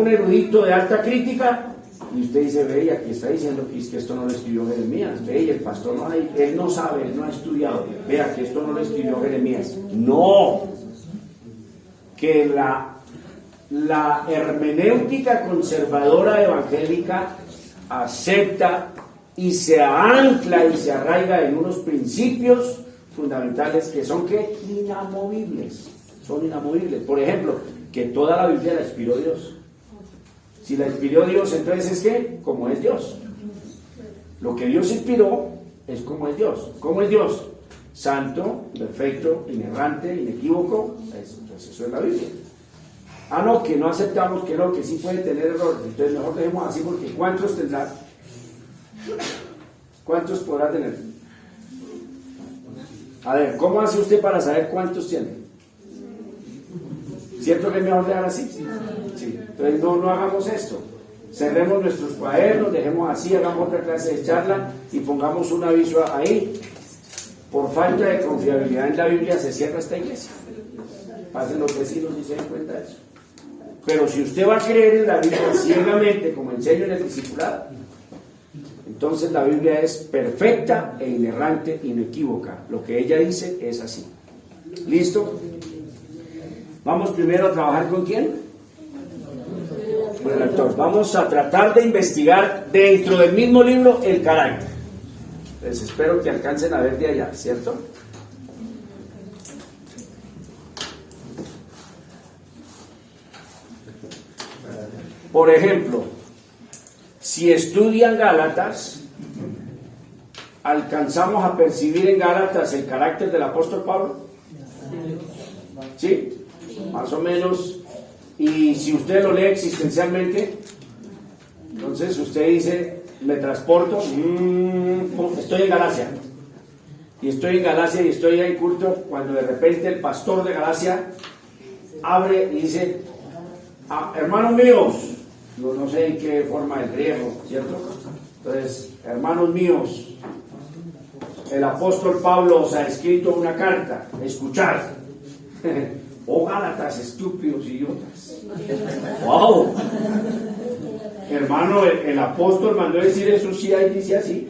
S1: erudito de alta crítica. Y usted dice, ve, y aquí está diciendo que esto no lo escribió Jeremías. Ve, y el pastor él no sabe, él no ha estudiado. Vea que esto no lo escribió Jeremías. No, que la hermenéutica conservadora evangélica acepta y se ancla y se arraiga en unos principios fundamentales que son inamovibles. Son inamovibles. Por ejemplo, que toda la Biblia la inspiró Dios. Si la inspiró Dios, entonces es que, como es Dios. Lo que Dios inspiró es como es Dios. ¿Cómo es Dios? Santo, perfecto, inerrante, inequívoco. Entonces eso es la Biblia. Ah, no, que no aceptamos, que no, que sí puede tener errores. Entonces mejor dejemos así, porque ¿cuántos tendrá? ¿Cuántos podrá tener? A ver, ¿cómo hace usted para saber cuántos tiene? ¿Cierto que es mejor dejar así? Sí. Entonces no hagamos esto. Cerremos nuestros cuadernos, dejemos así, hagamos otra clase de charla y pongamos un aviso ahí. Por falta de confiabilidad en la Biblia se cierra esta iglesia. Pasen los vecinos y se den cuenta de eso. Pero si usted va a creer en la Biblia ciegamente, como enseño en el discipulado, entonces la Biblia es perfecta e inerrante, inequívoca. Lo que ella dice es así. ¿Listo? Vamos primero a trabajar ¿con quién? Con el autor. Vamos a tratar de investigar dentro del mismo libro el carácter. Pues espero que alcancen a ver de allá, ¿cierto? Por ejemplo, si estudian Gálatas, ¿alcanzamos a percibir en Gálatas el carácter del apóstol Pablo? ¿Sí? Más o menos. Y si usted lo lee existencialmente, entonces usted dice, me transporto, estoy en Galacia. Y estoy en Galacia y estoy en culto, cuando de repente el pastor de Galacia abre y dice, hermanos míos, no sé en qué forma el griego, ¿cierto? Entonces, hermanos míos, el apóstol Pablo os ha escrito una carta, escuchad. Oh Gálatas, estúpidos idiotas. ¡Wow! Hermano, el apóstol mandó decir eso, sí, ahí dice así.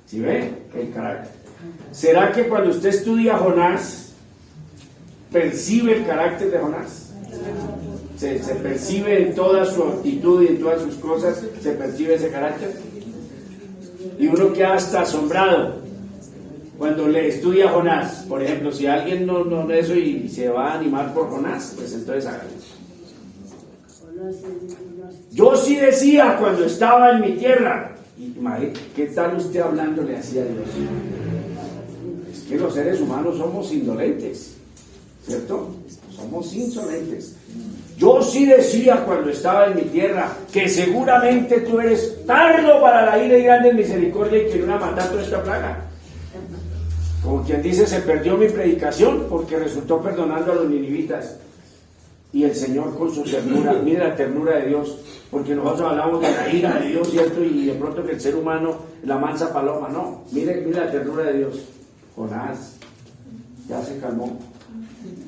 S1: ¿Sí ve? El carácter. ¿Será que cuando usted estudia a Jonás, percibe el carácter de Jonás? Se percibe en toda su actitud y en todas sus cosas, se percibe ese carácter. Y uno queda hasta asombrado cuando le estudia a Jonás. Por ejemplo, si alguien no eso y se va a animar por Jonás, pues entonces hágalo. Yo sí decía cuando estaba en mi tierra. ¿Qué tal usted hablándole así a Dios? Es que los seres humanos somos indolentes, ¿cierto? Somos insolentes. Yo sí decía cuando estaba en mi tierra que seguramente tú eres tardo para la ira y grande misericordia y que no iba a matar toda esta plaga. Como quien dice, se perdió mi predicación porque resultó perdonando a los ninivitas. Y el Señor con su ternura, mire la ternura de Dios, porque nosotros hablamos de la ira de Dios, ¿cierto? Y de pronto que el ser humano, la mansa paloma, no. Mire la ternura de Dios. Jonás, ya se calmó.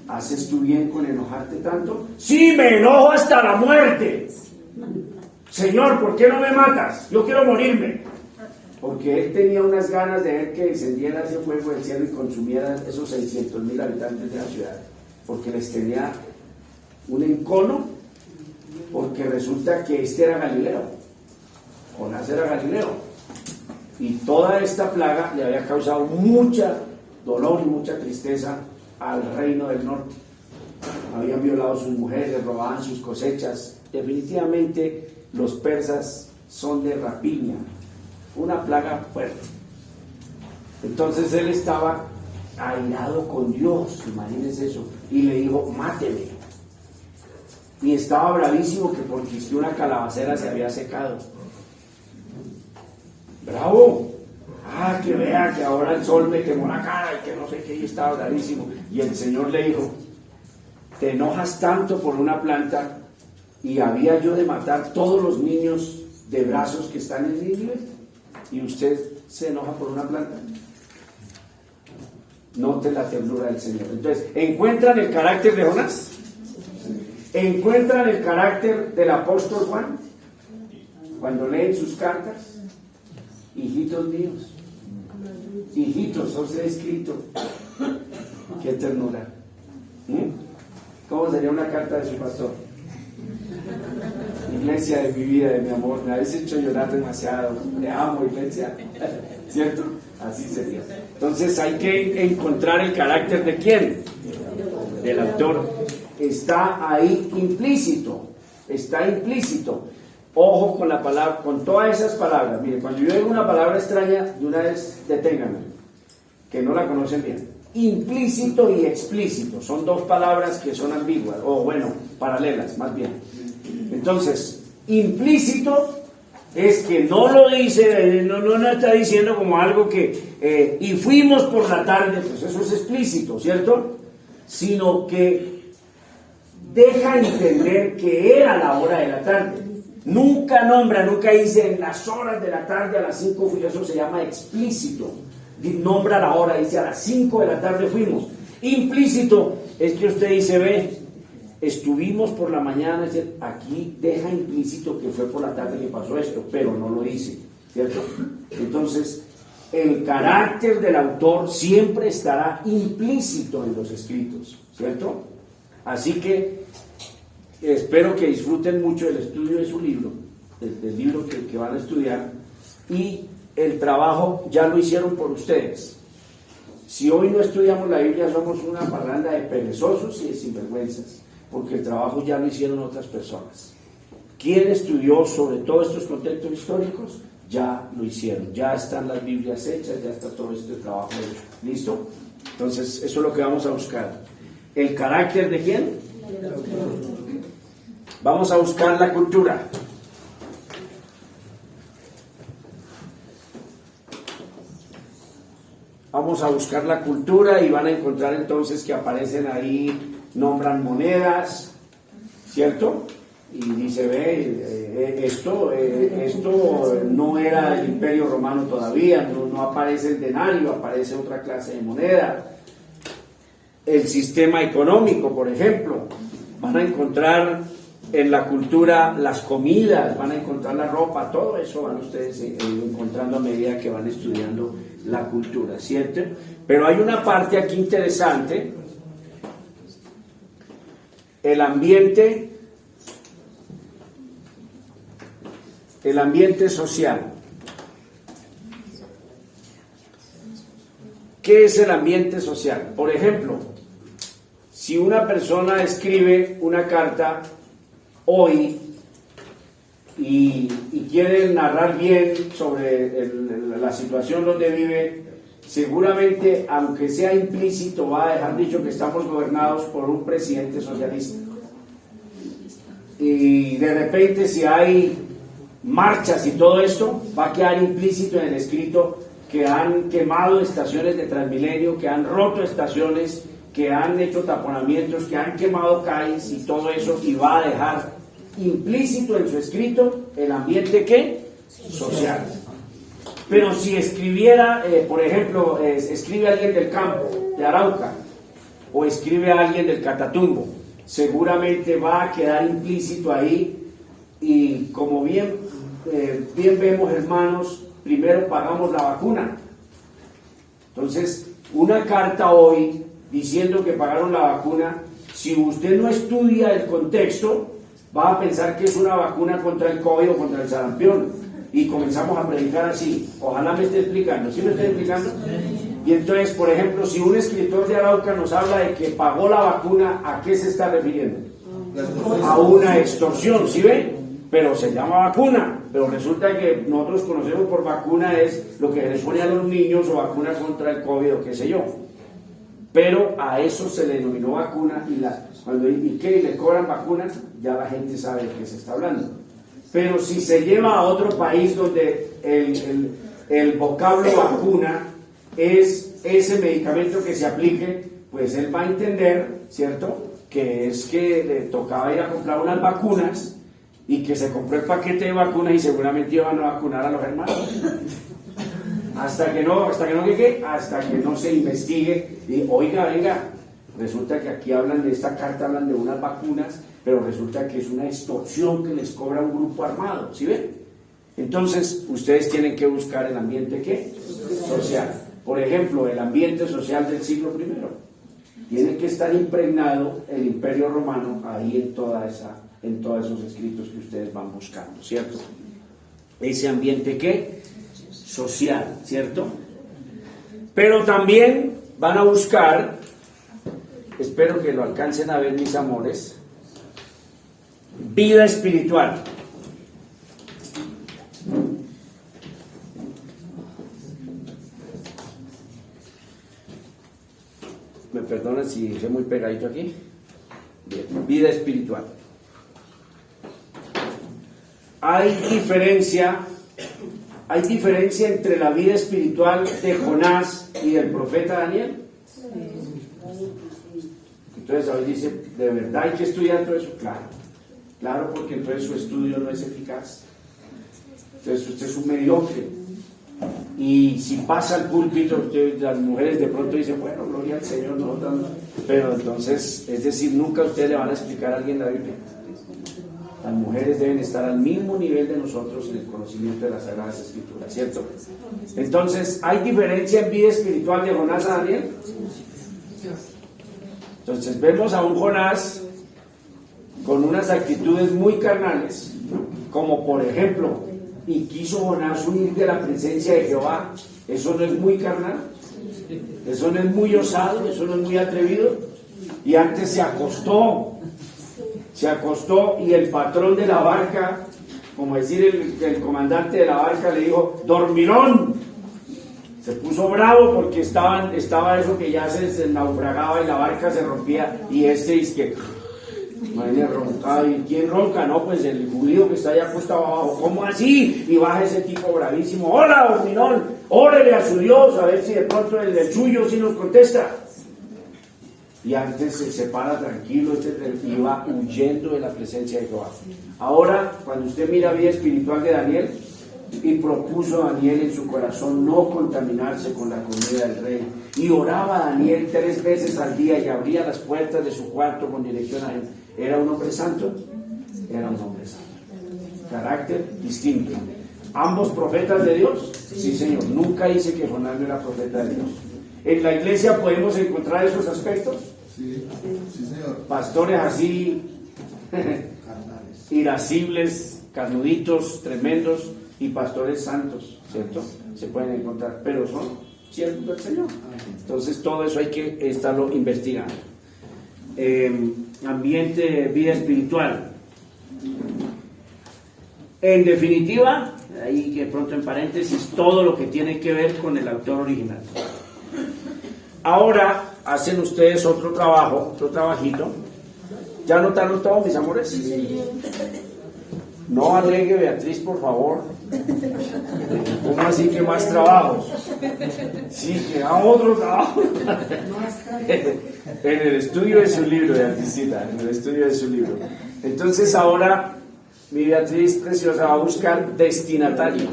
S1: ¿Haces tú bien con enojarte tanto? Sí, me enojo hasta la muerte. Señor, ¿por qué no me matas? Yo quiero morirme. Porque él tenía unas ganas de ver que descendiera ese fuego del cielo y consumiera esos 600,000 habitantes de la ciudad. Porque les tenía un encono, porque resulta que este era Galileo. Jonás era Galileo. Y toda esta plaga le había causado mucha dolor y mucha tristeza al reino del norte. Habían violado a sus mujeres, robaban sus cosechas. Definitivamente los persas son de rapiña, una plaga fuerte. Entonces él estaba airado con Dios, imagínense eso, y le dijo, máteme. Y estaba bravísimo que porque es que una calabacera se había secado. Bravo. Que vea que ahora el sol me quemó la cara y que no sé qué, y estaba bravísimo. Y el Señor le dijo, te enojas tanto por una planta y había yo de matar todos los niños de brazos que están en Nínive y usted se enoja por una planta. Note la ternura del Señor. Entonces, ¿encuentran el carácter de Jonás? ¿Encuentran el carácter del apóstol Juan? Cuando leen sus cartas, hijitos míos, hijitos, os he escrito. Qué ternura. ¿Cómo sería una carta de su pastor? Iglesia de mi vida, de mi amor, me habéis hecho llorar demasiado, te amo, iglesia. ¿Cierto? Así sería. Entonces hay que encontrar el carácter de quién, del autor. Está ahí implícito, está implícito. Ojo con la palabra, con todas esas palabras. Mire, cuando yo digo una palabra extraña, de una vez deténganme, que no la conocen bien. Implícito y explícito son dos palabras que son ambiguas, o bueno, paralelas, más bien. Entonces, implícito es que no lo dice, no está diciendo como algo que, y fuimos por la tarde, pues eso es explícito, ¿cierto? Sino que deja entender que era la hora de la tarde. Nunca nombra, nunca dice en las horas de la tarde a las 5 fui, eso se llama explícito. Nombra la hora, dice a las 5 de la tarde fuimos. Implícito es que usted dice, ve, estuvimos por la mañana, aquí deja implícito que fue por la tarde que pasó esto, pero no lo dice, ¿cierto? Entonces, el carácter del autor siempre estará implícito en los escritos, ¿cierto? Así que espero que disfruten mucho el estudio de su libro, del libro que van a estudiar, y el trabajo ya lo hicieron por ustedes. Si hoy no estudiamos la Biblia, somos una parranda de perezosos y de sinvergüenzas, porque el trabajo ya lo hicieron otras personas. ¿Quién estudió sobre todos estos contextos históricos? Ya lo hicieron, ya están las Biblias hechas, ya está todo este trabajo hecho. ¿Listo? Entonces, eso es lo que vamos a buscar. ¿El carácter de quién? Vamos a buscar la cultura. Vamos a buscar la cultura y van a encontrar entonces que aparecen ahí, nombran monedas, ¿cierto? Y dice, ve, esto no era el Imperio Romano todavía, no aparece el denario, aparece otra clase de moneda. El sistema económico, por ejemplo, van a encontrar en la cultura las comidas, van a encontrar la ropa, todo eso van ustedes encontrando a medida que van estudiando la cultura, ¿cierto? Pero hay una parte aquí interesante, el ambiente social. ¿Qué es el ambiente social? Por ejemplo, si una persona escribe una carta hoy y quiere narrar bien sobre la situación donde vive, seguramente, aunque sea implícito, va a dejar dicho que estamos gobernados por un presidente socialista. Y de repente, si hay marchas y todo esto, va a quedar implícito en el escrito que han quemado estaciones de Transmilenio, que han roto estaciones, que han hecho taponamientos, que han quemado calles y todo eso, y va a dejar implícito en su escrito el ambiente ¿qué? Social. Pero si escribiera, por ejemplo, escribe alguien del campo, de Arauca, o escribe a alguien del Catatumbo, seguramente va a quedar implícito ahí, y como bien vemos, hermanos, primero pagamos la vacuna. Entonces, una carta hoy diciendo que pagaron la vacuna, si usted no estudia el contexto, va a pensar que es una vacuna contra el COVID o contra el sarampión, y comenzamos a predicar así. Ojalá me esté explicando. ¿Sí me estoy explicando? Y entonces, por ejemplo, si un escritor de Arauca nos habla de que pagó la vacuna, ¿a qué se está refiriendo? A una extorsión, ¿sí ven? pero se llama vacuna, pero resulta que nosotros conocemos por vacuna es lo que se les pone a los niños o vacuna contra el COVID o qué sé yo. Pero a eso se le denominó vacuna y que le cobran vacunas, ya la gente sabe de qué se está hablando. Pero si se lleva a otro país donde el vocablo vacuna es ese medicamento que se aplique, pues él va a entender, ¿cierto?, que es que le tocaba ir a comprar unas vacunas y que se compró el paquete de vacunas y seguramente iban a vacunar a los hermanos. Hasta que no se investigue y oiga, venga, resulta que aquí hablan de esta carta, hablan de unas vacunas, pero resulta que es una extorsión que les cobra un grupo armado, ¿sí ven? Entonces, ustedes tienen que buscar el ambiente, ¿qué? Social. Por ejemplo, el ambiente social del siglo I. Tiene que estar impregnado el Imperio Romano ahí en todos esos escritos que ustedes van buscando, ¿cierto? Ese ambiente, ¿qué? Social, ¿cierto? Pero también van a buscar, espero que lo alcancen a ver, mis amores, vida espiritual. Me perdonan si dije muy pegadito aquí. Bien, vida espiritual. Hay diferencia entre la vida espiritual de Jonás y del profeta Daniel. Entonces a veces dice, ¿de verdad hay que estudiar todo eso? Claro, porque entonces su estudio no es eficaz. Entonces usted es un mediocre. Y si pasa al púlpito, las mujeres de pronto dicen, bueno, gloria al Señor, no, pero entonces, es decir, nunca ustedes le van a explicar a alguien la Biblia. Las mujeres deben estar al mismo nivel de nosotros en el conocimiento de las Sagradas Escrituras, ¿cierto? Entonces, ¿hay diferencia en vida espiritual de Jonás a Daniel? Entonces, vemos a un Jonás con unas actitudes muy carnales, como por ejemplo, y quiso Jonás huir de la presencia de Jehová. ¿Eso no es muy carnal? ¿Eso no es muy osado? ¿Eso no es muy atrevido? Y antes se acostó y el patrón de la barca, como decir el comandante de la barca, le dijo, dormirón. Se puso bravo porque estaba eso que ya se naufragaba y la barca se rompía, y dice que madre roncaba. ¿Y quién ronca? No, pues el judío que está allá acostado abajo. ¿Cómo así? Y baja ese tipo bravísimo. Hola, dormirón, órele a su Dios a ver si de pronto el suyo sí nos contesta. Y antes se para tranquilo, iba huyendo de la presencia de Jehová. Ahora, cuando usted mira vida espiritual de Daniel, y propuso Daniel en su corazón no contaminarse con la comida del rey, y oraba Daniel 3 veces al día y abría las puertas de su cuarto con dirección a él. ¿Era un hombre santo? Era un hombre santo. Carácter distinto. ¿Ambos profetas de Dios? Sí, Señor. Nunca dice que Jonás no era profeta de Dios. ¿En la iglesia podemos encontrar esos aspectos?
S2: Sí, Señor.
S1: Pastores así, irascibles, carnuditos, tremendos, y pastores santos, ¿cierto? Se pueden encontrar, pero son siervos del Señor. Entonces todo eso hay que estarlo investigando. Ambiente, vida espiritual. En definitiva, ahí que pronto en paréntesis, todo lo que tiene que ver con el autor original. Ahora hacen ustedes otro trabajito. ¿Ya notaron todo, mis amores? Sí. No alegue, Beatriz, por favor. ¿Cómo así que más trabajos? Sí, que haga otro trabajo. En el estudio de su libro, Beatricita, en el estudio de su libro. Entonces ahora, mi Beatriz preciosa va a buscar destinatarios.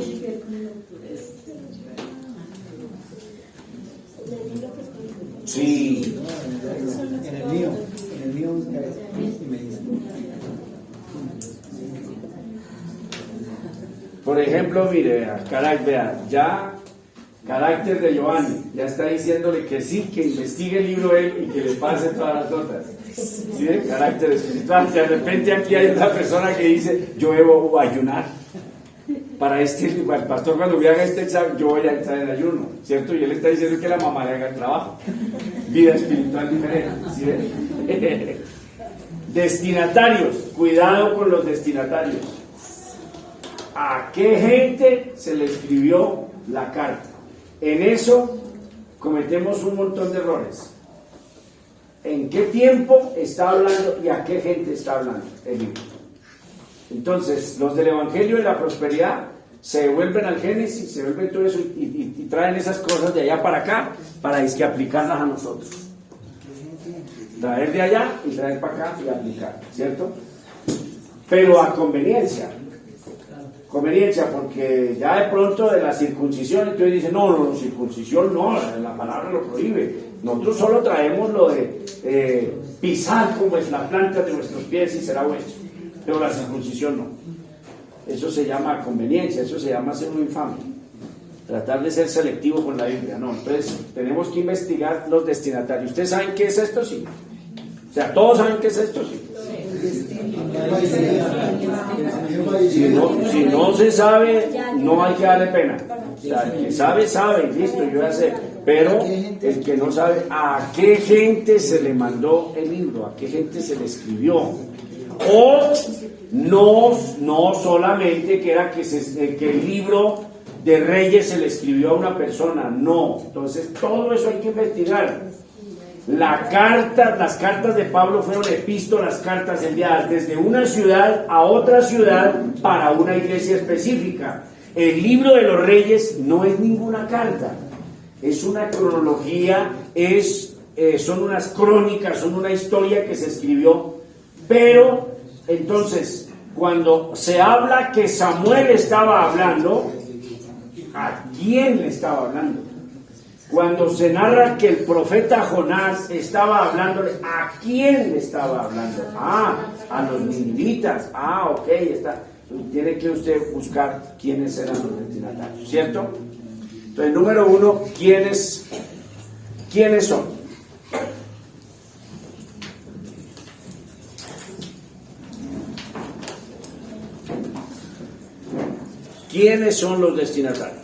S1: Sí.
S3: En el mío y me dice.
S1: Por ejemplo, mire, vea, carácter de Giovanni, ya está diciéndole que sí, que investigue el libro él y que le pase todas las notas. ¿Sí? Carácter espiritual. De repente aquí hay otra persona que dice, yo debo ayunar. Para el pastor cuando me haga este examen, yo voy a entrar en ayuno, ¿cierto? Y él está diciendo que la mamá le haga el trabajo. Vida espiritual diferente, ¿sí? Destinatarios, cuidado con los destinatarios. ¿A qué gente se le escribió la carta? En eso cometemos un montón de errores. ¿En qué tiempo está hablando y a qué gente está hablando el libro? Entonces, los del Evangelio de la Prosperidad se devuelven al Génesis, se devuelven todo eso y traen esas cosas de allá para acá para que aplicarlas a nosotros. Traer de allá y traer para acá y aplicar, ¿cierto? Pero a conveniencia, porque ya de pronto de la circuncisión, entonces dicen, no, circuncisión no, la palabra lo prohíbe. Nosotros solo traemos lo de pisar como es la planta de nuestros pies y será vuestro, pero la circuncisión no. Eso se llama conveniencia, eso se llama ser un infame. Tratar de ser selectivo con la Biblia, no. Entonces tenemos que investigar los destinatarios. ¿Ustedes saben qué es esto? Sí. O sea, ¿todos saben qué es esto? Sí. Si no se sabe, no hay que darle pena. O sea, el que sabe, sabe, listo, yo ya sé. Pero el que no sabe, ¿a qué gente se le mandó el libro? ¿A qué gente se le escribió? O no solamente que era que el libro de Reyes se le escribió a una persona, no. Entonces todo eso hay que investigar. Las cartas de Pablo fueron epístolas, cartas enviadas desde una ciudad a otra ciudad para una iglesia específica. El libro de los Reyes no es ninguna carta, es una cronología, son unas crónicas, son una historia que se escribió. Pero entonces, cuando se habla que Samuel estaba hablando, ¿a quién le estaba hablando? Cuando se narra que el profeta Jonás estaba hablando, ¿a quién le estaba hablando? A los ninivitas. Ok, está. Tiene que usted buscar quiénes eran los destinatarios, ¿cierto? Entonces, número uno, ¿quiénes son? ¿Quiénes son los destinatarios?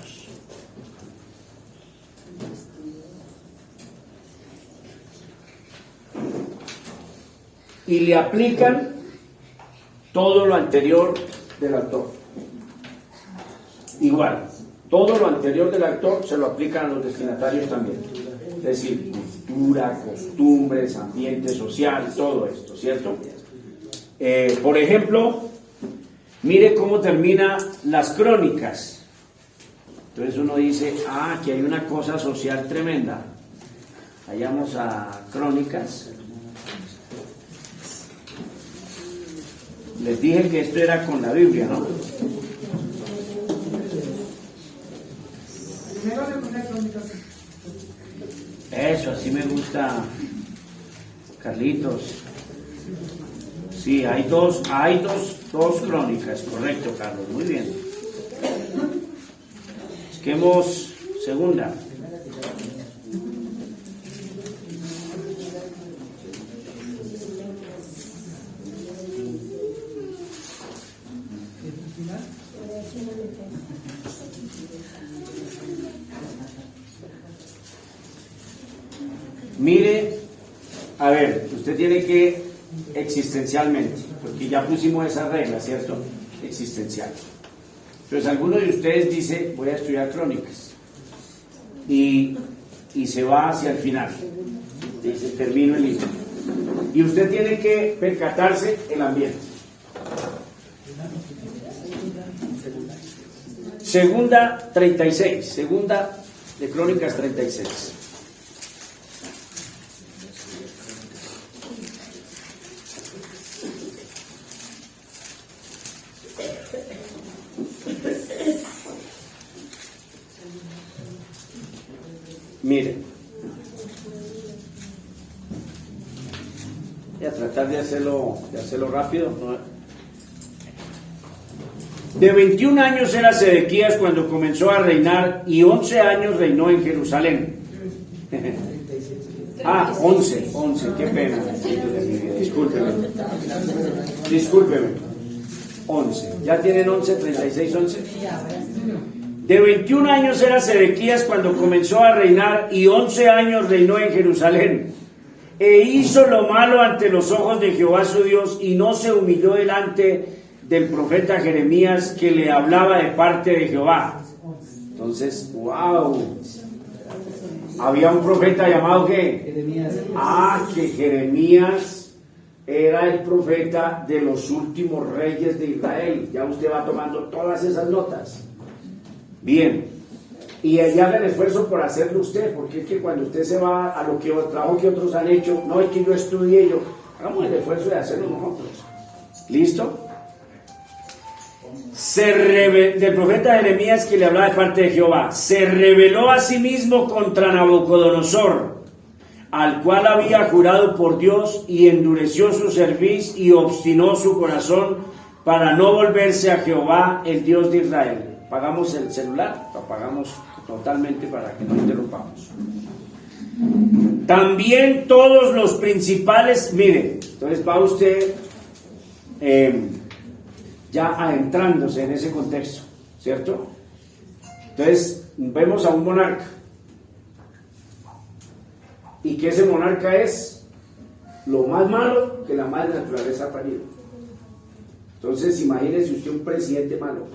S1: Y le aplican todo lo anterior del autor. Igual, todo lo anterior del autor se lo aplican a los destinatarios también. Es decir, cultura, costumbres, ambiente social, todo esto, ¿cierto? Por ejemplo, mire cómo termina las crónicas. Entonces uno dice, aquí hay una cosa social tremenda. Vayamos a crónicas. Les dije que esto era con la Biblia, ¿no? Eso, así me gusta, Carlitos. Sí, hay dos crónicas, correcto, Carlos, muy bien. Busquemos segunda. Mire, a ver, usted tiene que existencialmente, porque ya pusimos esa regla, ¿cierto? Existencial. Entonces, alguno de ustedes dice, voy a estudiar crónicas, y se va hacia el final, dice, termino el libro. Y usted tiene que percatarse el ambiente. Segunda 36, segunda de Crónicas 36. Miren, voy a tratar de hacerlo rápido, ¿no? De 21 años era Sedequías cuando comenzó a reinar y 11 años reinó en Jerusalén. 11, qué pena. Discúlpeme. 11, ¿ya tienen 11, 36, 11? De 21 años era Sedequías cuando comenzó a reinar y 11 años reinó en Jerusalén. E hizo lo malo ante los ojos de Jehová su Dios y no se humilló delante del profeta Jeremías que le hablaba de parte de Jehová. Entonces, wow, había un profeta llamado ¿qué?
S3: Jeremías.
S1: Que Jeremías era el profeta de los últimos reyes de Israel. Ya usted va tomando todas esas notas. Bien, y allá haga el esfuerzo por hacerlo usted, porque es que cuando usted se va a lo que trabajo que otros han hecho, no es que yo estudié yo, hagamos el esfuerzo de hacerlo nosotros. ¿Listo? Del profeta Jeremías que le hablaba de parte de Jehová, se rebeló a sí mismo contra Nabucodonosor, al cual había jurado por Dios, y endureció su cerviz y obstinó su corazón para no volverse a Jehová, el Dios de Israel. Apagamos el celular, lo apagamos totalmente para que no interrumpamos. También todos los principales, mire, entonces va usted ya adentrándose en ese contexto, ¿cierto? Entonces vemos a un monarca, y que ese monarca es lo más malo que la madre naturaleza ha parido. Entonces imagínese usted un presidente malo,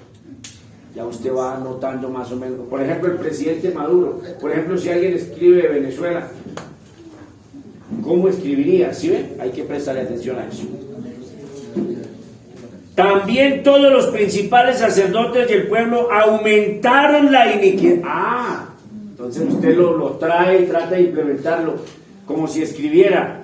S1: ya usted va notando más o menos. Por ejemplo, el presidente Maduro, por ejemplo, si alguien escribe de Venezuela, ¿cómo escribiría? ¿Sí ven? Hay que prestarle atención a eso. También todos los principales sacerdotes del pueblo aumentaron la iniquidad. Entonces usted lo trae y trata de implementarlo, como si escribiera.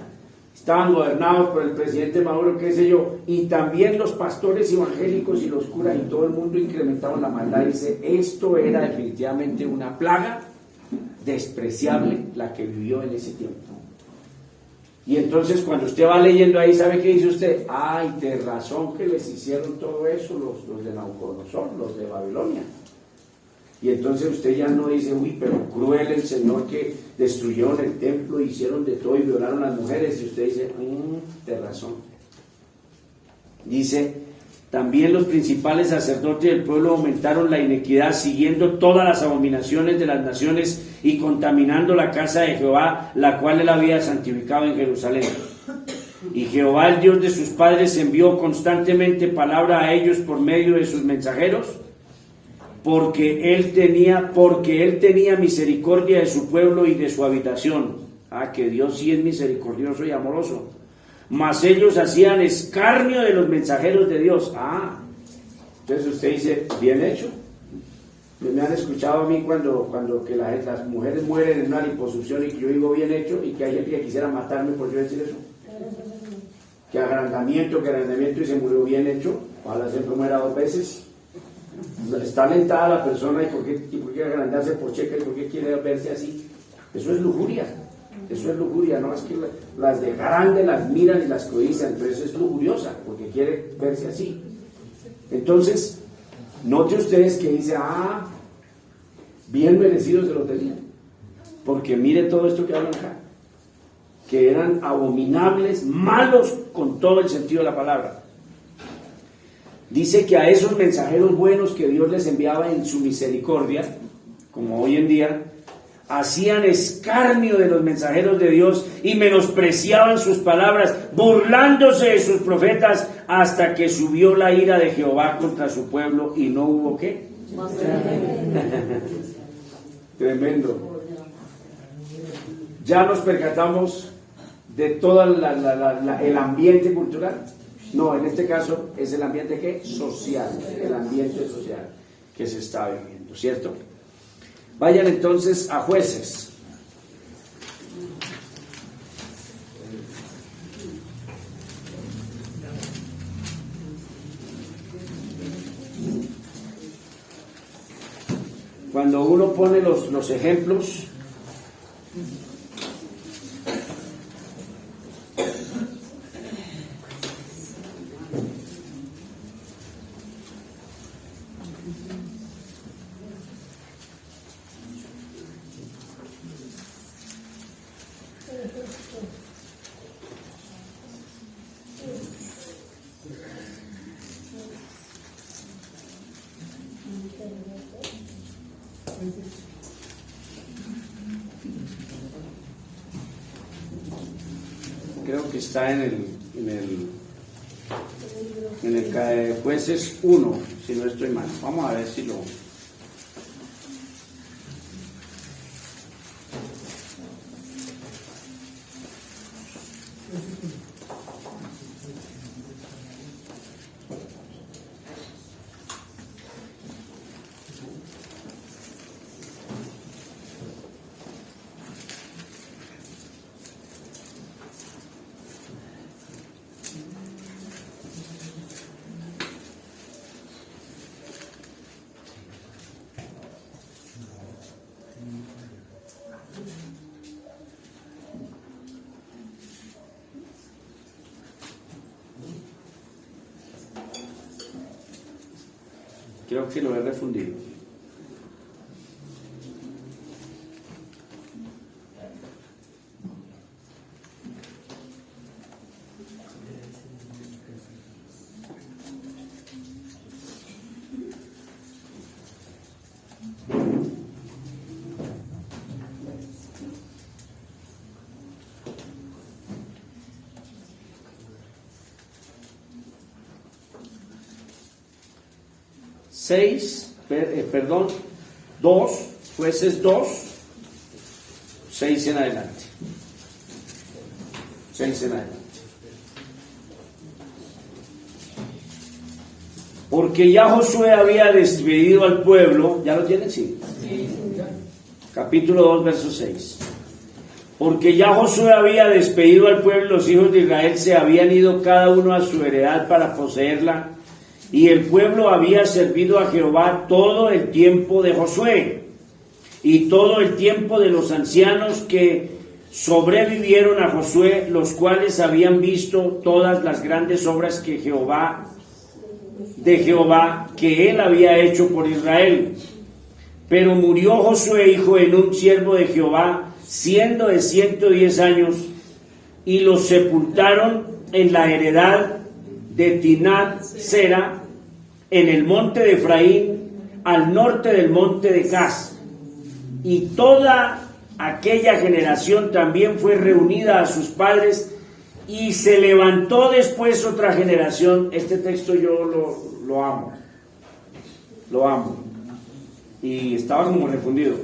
S1: Estaban gobernados por el presidente Maduro, qué sé yo, y también los pastores evangélicos y los curas y todo el mundo incrementaban la maldad. Dice, esto era definitivamente una plaga despreciable la que vivió en ese tiempo. Y entonces cuando usted va leyendo ahí, ¿sabe qué dice usted? Ay, de razón que les hicieron todo eso los de Nabucodonosor, los de Babilonia. Y entonces usted ya no dice, uy, pero cruel el Señor que destruyeron el templo, hicieron de todo y violaron a las mujeres. Y usted dice, de razón. Dice, también los principales sacerdotes del pueblo aumentaron la iniquidad, siguiendo todas las abominaciones de las naciones y contaminando la casa de Jehová, la cual él había santificado en Jerusalén. Y Jehová, el Dios de sus padres, envió constantemente palabra a ellos por medio de sus mensajeros, porque él tenía misericordia de su pueblo y de su habitación. Que Dios sí es misericordioso y amoroso. Mas ellos hacían escarnio de los mensajeros de Dios. Entonces usted dice, bien hecho. Me han escuchado a mí cuando que las mujeres mueren en una liposucción y que yo digo bien hecho, y que hay gente que quisiera matarme por yo decir eso. Que agrandamiento y se murió bien hecho. Ojalá siempre muera 2 veces. Está alentada la persona, ¿y por qué agrandarse por checa? ¿Y por qué quiere verse así? Eso es lujuria. Eso es lujuria, no es que las de grande las miran y las codician, entonces es lujuriosa porque quiere verse así. Entonces, note ustedes que dice, bien merecidos se lo tenían, porque mire todo esto que hablan acá, que eran abominables, malos con todo el sentido de la palabra. Dice que a esos mensajeros buenos que Dios les enviaba en su misericordia, como hoy en día, hacían escarnio de los mensajeros de Dios y menospreciaban sus palabras, burlándose de sus profetas, hasta que subió la ira de Jehová contra su pueblo y no hubo ¿qué? Tremendo. Ya nos percatamos de todo el ambiente cultural. No, en este caso es el ambiente ¿qué? Social, el ambiente social que se está viviendo, ¿cierto? Vayan entonces a Jueces. Cuando uno pone los ejemplos, creo que está en el En el Jueces 1, si no estoy mal. Vamos a ver si lo... Creo que lo he refundido. Jueces 2, 6 en adelante. 6 en adelante. Porque ya Josué había despedido al pueblo, ¿ya lo tienen? Sí. Capítulo 2, verso 6. Porque ya Josué había despedido al pueblo, los hijos de Israel se habían ido cada uno a su heredad para poseerla, y el pueblo había servido a Jehová todo el tiempo de Josué, y todo el tiempo de los ancianos que sobrevivieron a Josué, los cuales habían visto todas las grandes obras que Jehová que él había hecho por Israel. Pero murió Josué, hijo de Nun, siervo de Jehová, siendo de 110 años, y lo sepultaron en la heredad de Timnat Sera, en el monte de Efraín, al norte del monte de Cas. Y toda aquella generación también fue reunida a sus padres, y se levantó después otra generación. Este texto yo lo amo, y estaba como refundido.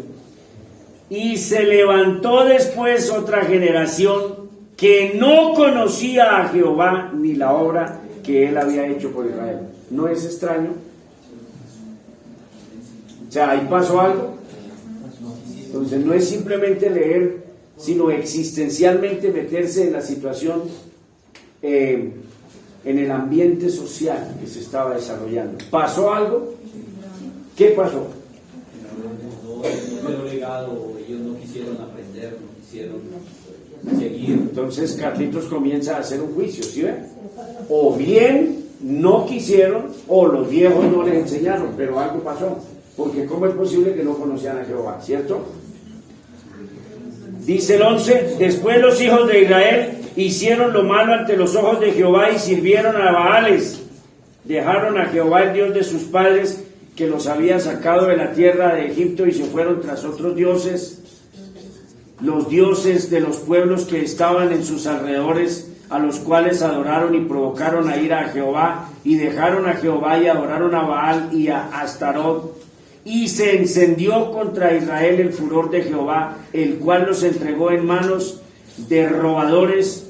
S1: Y se levantó después otra generación que no conocía a Jehová ni la obra que él había hecho por Israel. ¿No es extraño? O sea, ahí pasó algo. Entonces no es simplemente leer, sino existencialmente meterse en la situación, en el ambiente social que se estaba desarrollando. ¿Pasó algo? ¿Qué pasó?
S4: Ellos no quisieron aprender, no quisieron seguir.
S1: Entonces Carlitos comienza a hacer un juicio, ¿sí ve? O bien no quisieron, o los viejos no les enseñaron, pero algo pasó. Porque ¿cómo es posible que no conocían a Jehová? ¿Cierto? Dice el 11, después los hijos de Israel hicieron lo malo ante los ojos de Jehová y sirvieron a Baales. Dejaron a Jehová, el Dios de sus padres, que los había sacado de la tierra de Egipto, y se fueron tras otros dioses, los dioses de los pueblos que estaban en sus alrededores, a los cuales adoraron y provocaron a ira a Jehová, y dejaron a Jehová y adoraron a Baal y a Astarot. Y se encendió contra Israel el furor de Jehová, el cual los entregó en manos de robadores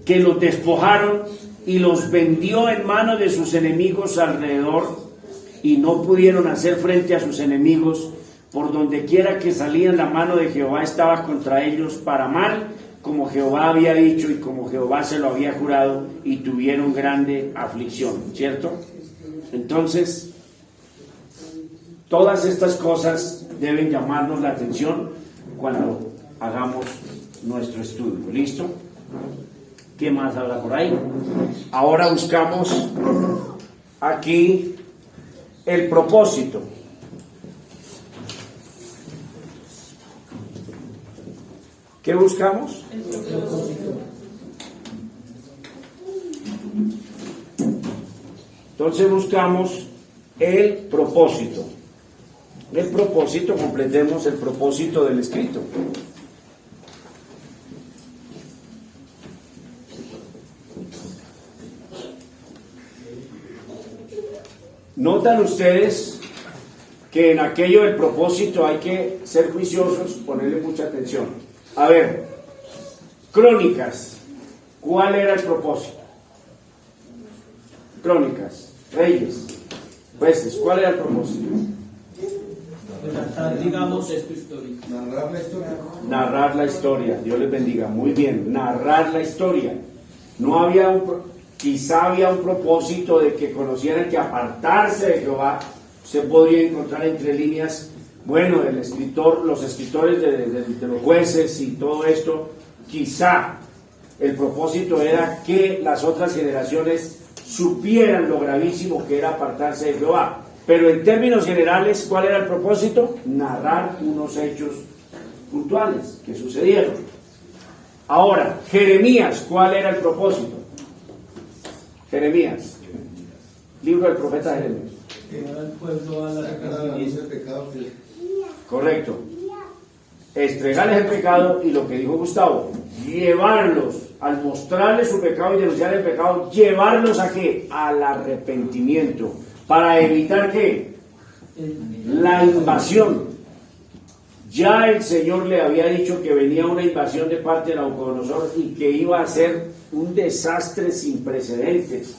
S1: que los despojaron, y los vendió en manos de sus enemigos alrededor, y no pudieron hacer frente a sus enemigos. Por donde quiera que salían, la mano de Jehová estaba contra ellos para mal, como Jehová había dicho y como Jehová se lo había jurado, y tuvieron grande aflicción. ¿Cierto? Entonces, todas estas cosas deben llamarnos la atención cuando hagamos nuestro estudio. ¿Listo? ¿Qué más habla por ahí? Ahora buscamos aquí el propósito. ¿Qué buscamos?
S3: El propósito.
S1: Entonces buscamos el propósito. El propósito, completemos el propósito del escrito. Notan ustedes que en aquello del propósito hay que ser juiciosos, ponerle mucha atención. A ver, Crónicas, ¿cuál era el propósito? Crónicas, Reyes, Jueces, ¿cuál era el propósito?
S4: Digamos esto histórico.
S2: Narrar la historia.
S1: Narrar la historia, Dios les bendiga, muy bien, narrar la historia. No había quizá había un propósito de que conocieran que apartarse de Jehová. Se podría encontrar entre líneas, bueno, el escritor, los escritores de los jueces y todo esto, quizá el propósito era que las otras generaciones supieran lo gravísimo que era apartarse de Jehová. Pero en términos generales, ¿cuál era el propósito? Narrar unos hechos puntuales que sucedieron. Ahora, Jeremías, ¿cuál era el propósito? Jeremías, libro del profeta Jeremías.
S2: Sacar a la luz el pecado que
S1: Correcto. Estregarles el pecado y lo que dijo Gustavo, llevarlos, al mostrarles su pecado y denunciar el pecado, llevarlos ¿a qué? Al arrepentimiento. ¿Para evitar qué? La invasión. Ya el Señor le había dicho que venía una invasión de parte de Nabucodonosor y que iba a ser un desastre sin precedentes,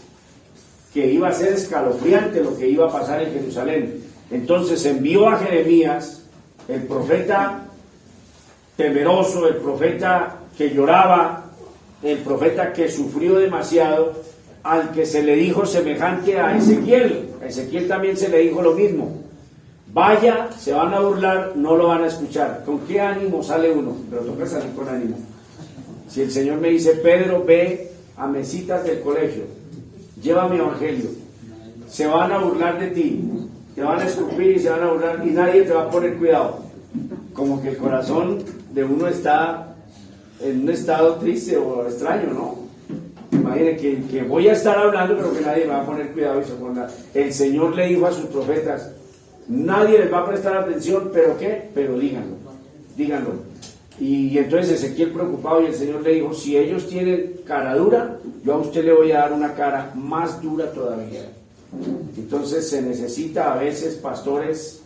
S1: que iba a ser escalofriante lo que iba a pasar en Jerusalén. Entonces envió a Jeremías, el profeta temeroso, el profeta que lloraba, el profeta que sufrió demasiado, al que se le dijo semejante a Ezequiel. A Ezequiel también se le dijo lo mismo. Vaya, se van a burlar, no lo van a escuchar. ¿Con qué ánimo sale uno? Pero toca salir con ánimo. Si el Señor me dice, Pedro, ve a mesitas del colegio, lleva mi evangelio, se van a burlar de ti, te van a escupir y se van a burlar y nadie te va a poner cuidado. Como que el corazón de uno está en un estado triste o extraño, ¿no? Imaginen que voy a estar hablando pero que nadie me va a poner cuidado y se ponga. El Señor le dijo a sus profetas, nadie les va a prestar atención, pero ¿qué? Pero díganlo, díganlo. Y entonces Ezequiel preocupado y el Señor le dijo, si ellos tienen cara dura, yo a usted le voy a dar una cara más dura todavía. Entonces se necesita a veces pastores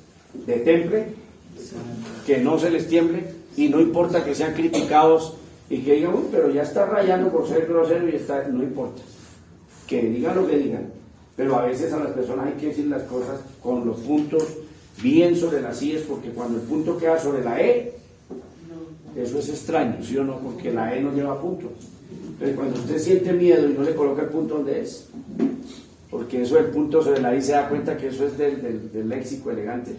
S1: de temple, que no se les tiemble y no importa que sean criticados y que digan, pero ya está rayando por ser grosero y está, no importa, que digan lo que digan, pero a veces a las personas hay que decir las cosas con los puntos bien sobre las íes, porque cuando el punto queda sobre la E, eso es extraño, ¿sí o no? Porque la E no lleva punto. Entonces cuando usted siente miedo y no le coloca el punto donde es, porque eso del punto sobre la I se da cuenta que eso es del léxico elegante.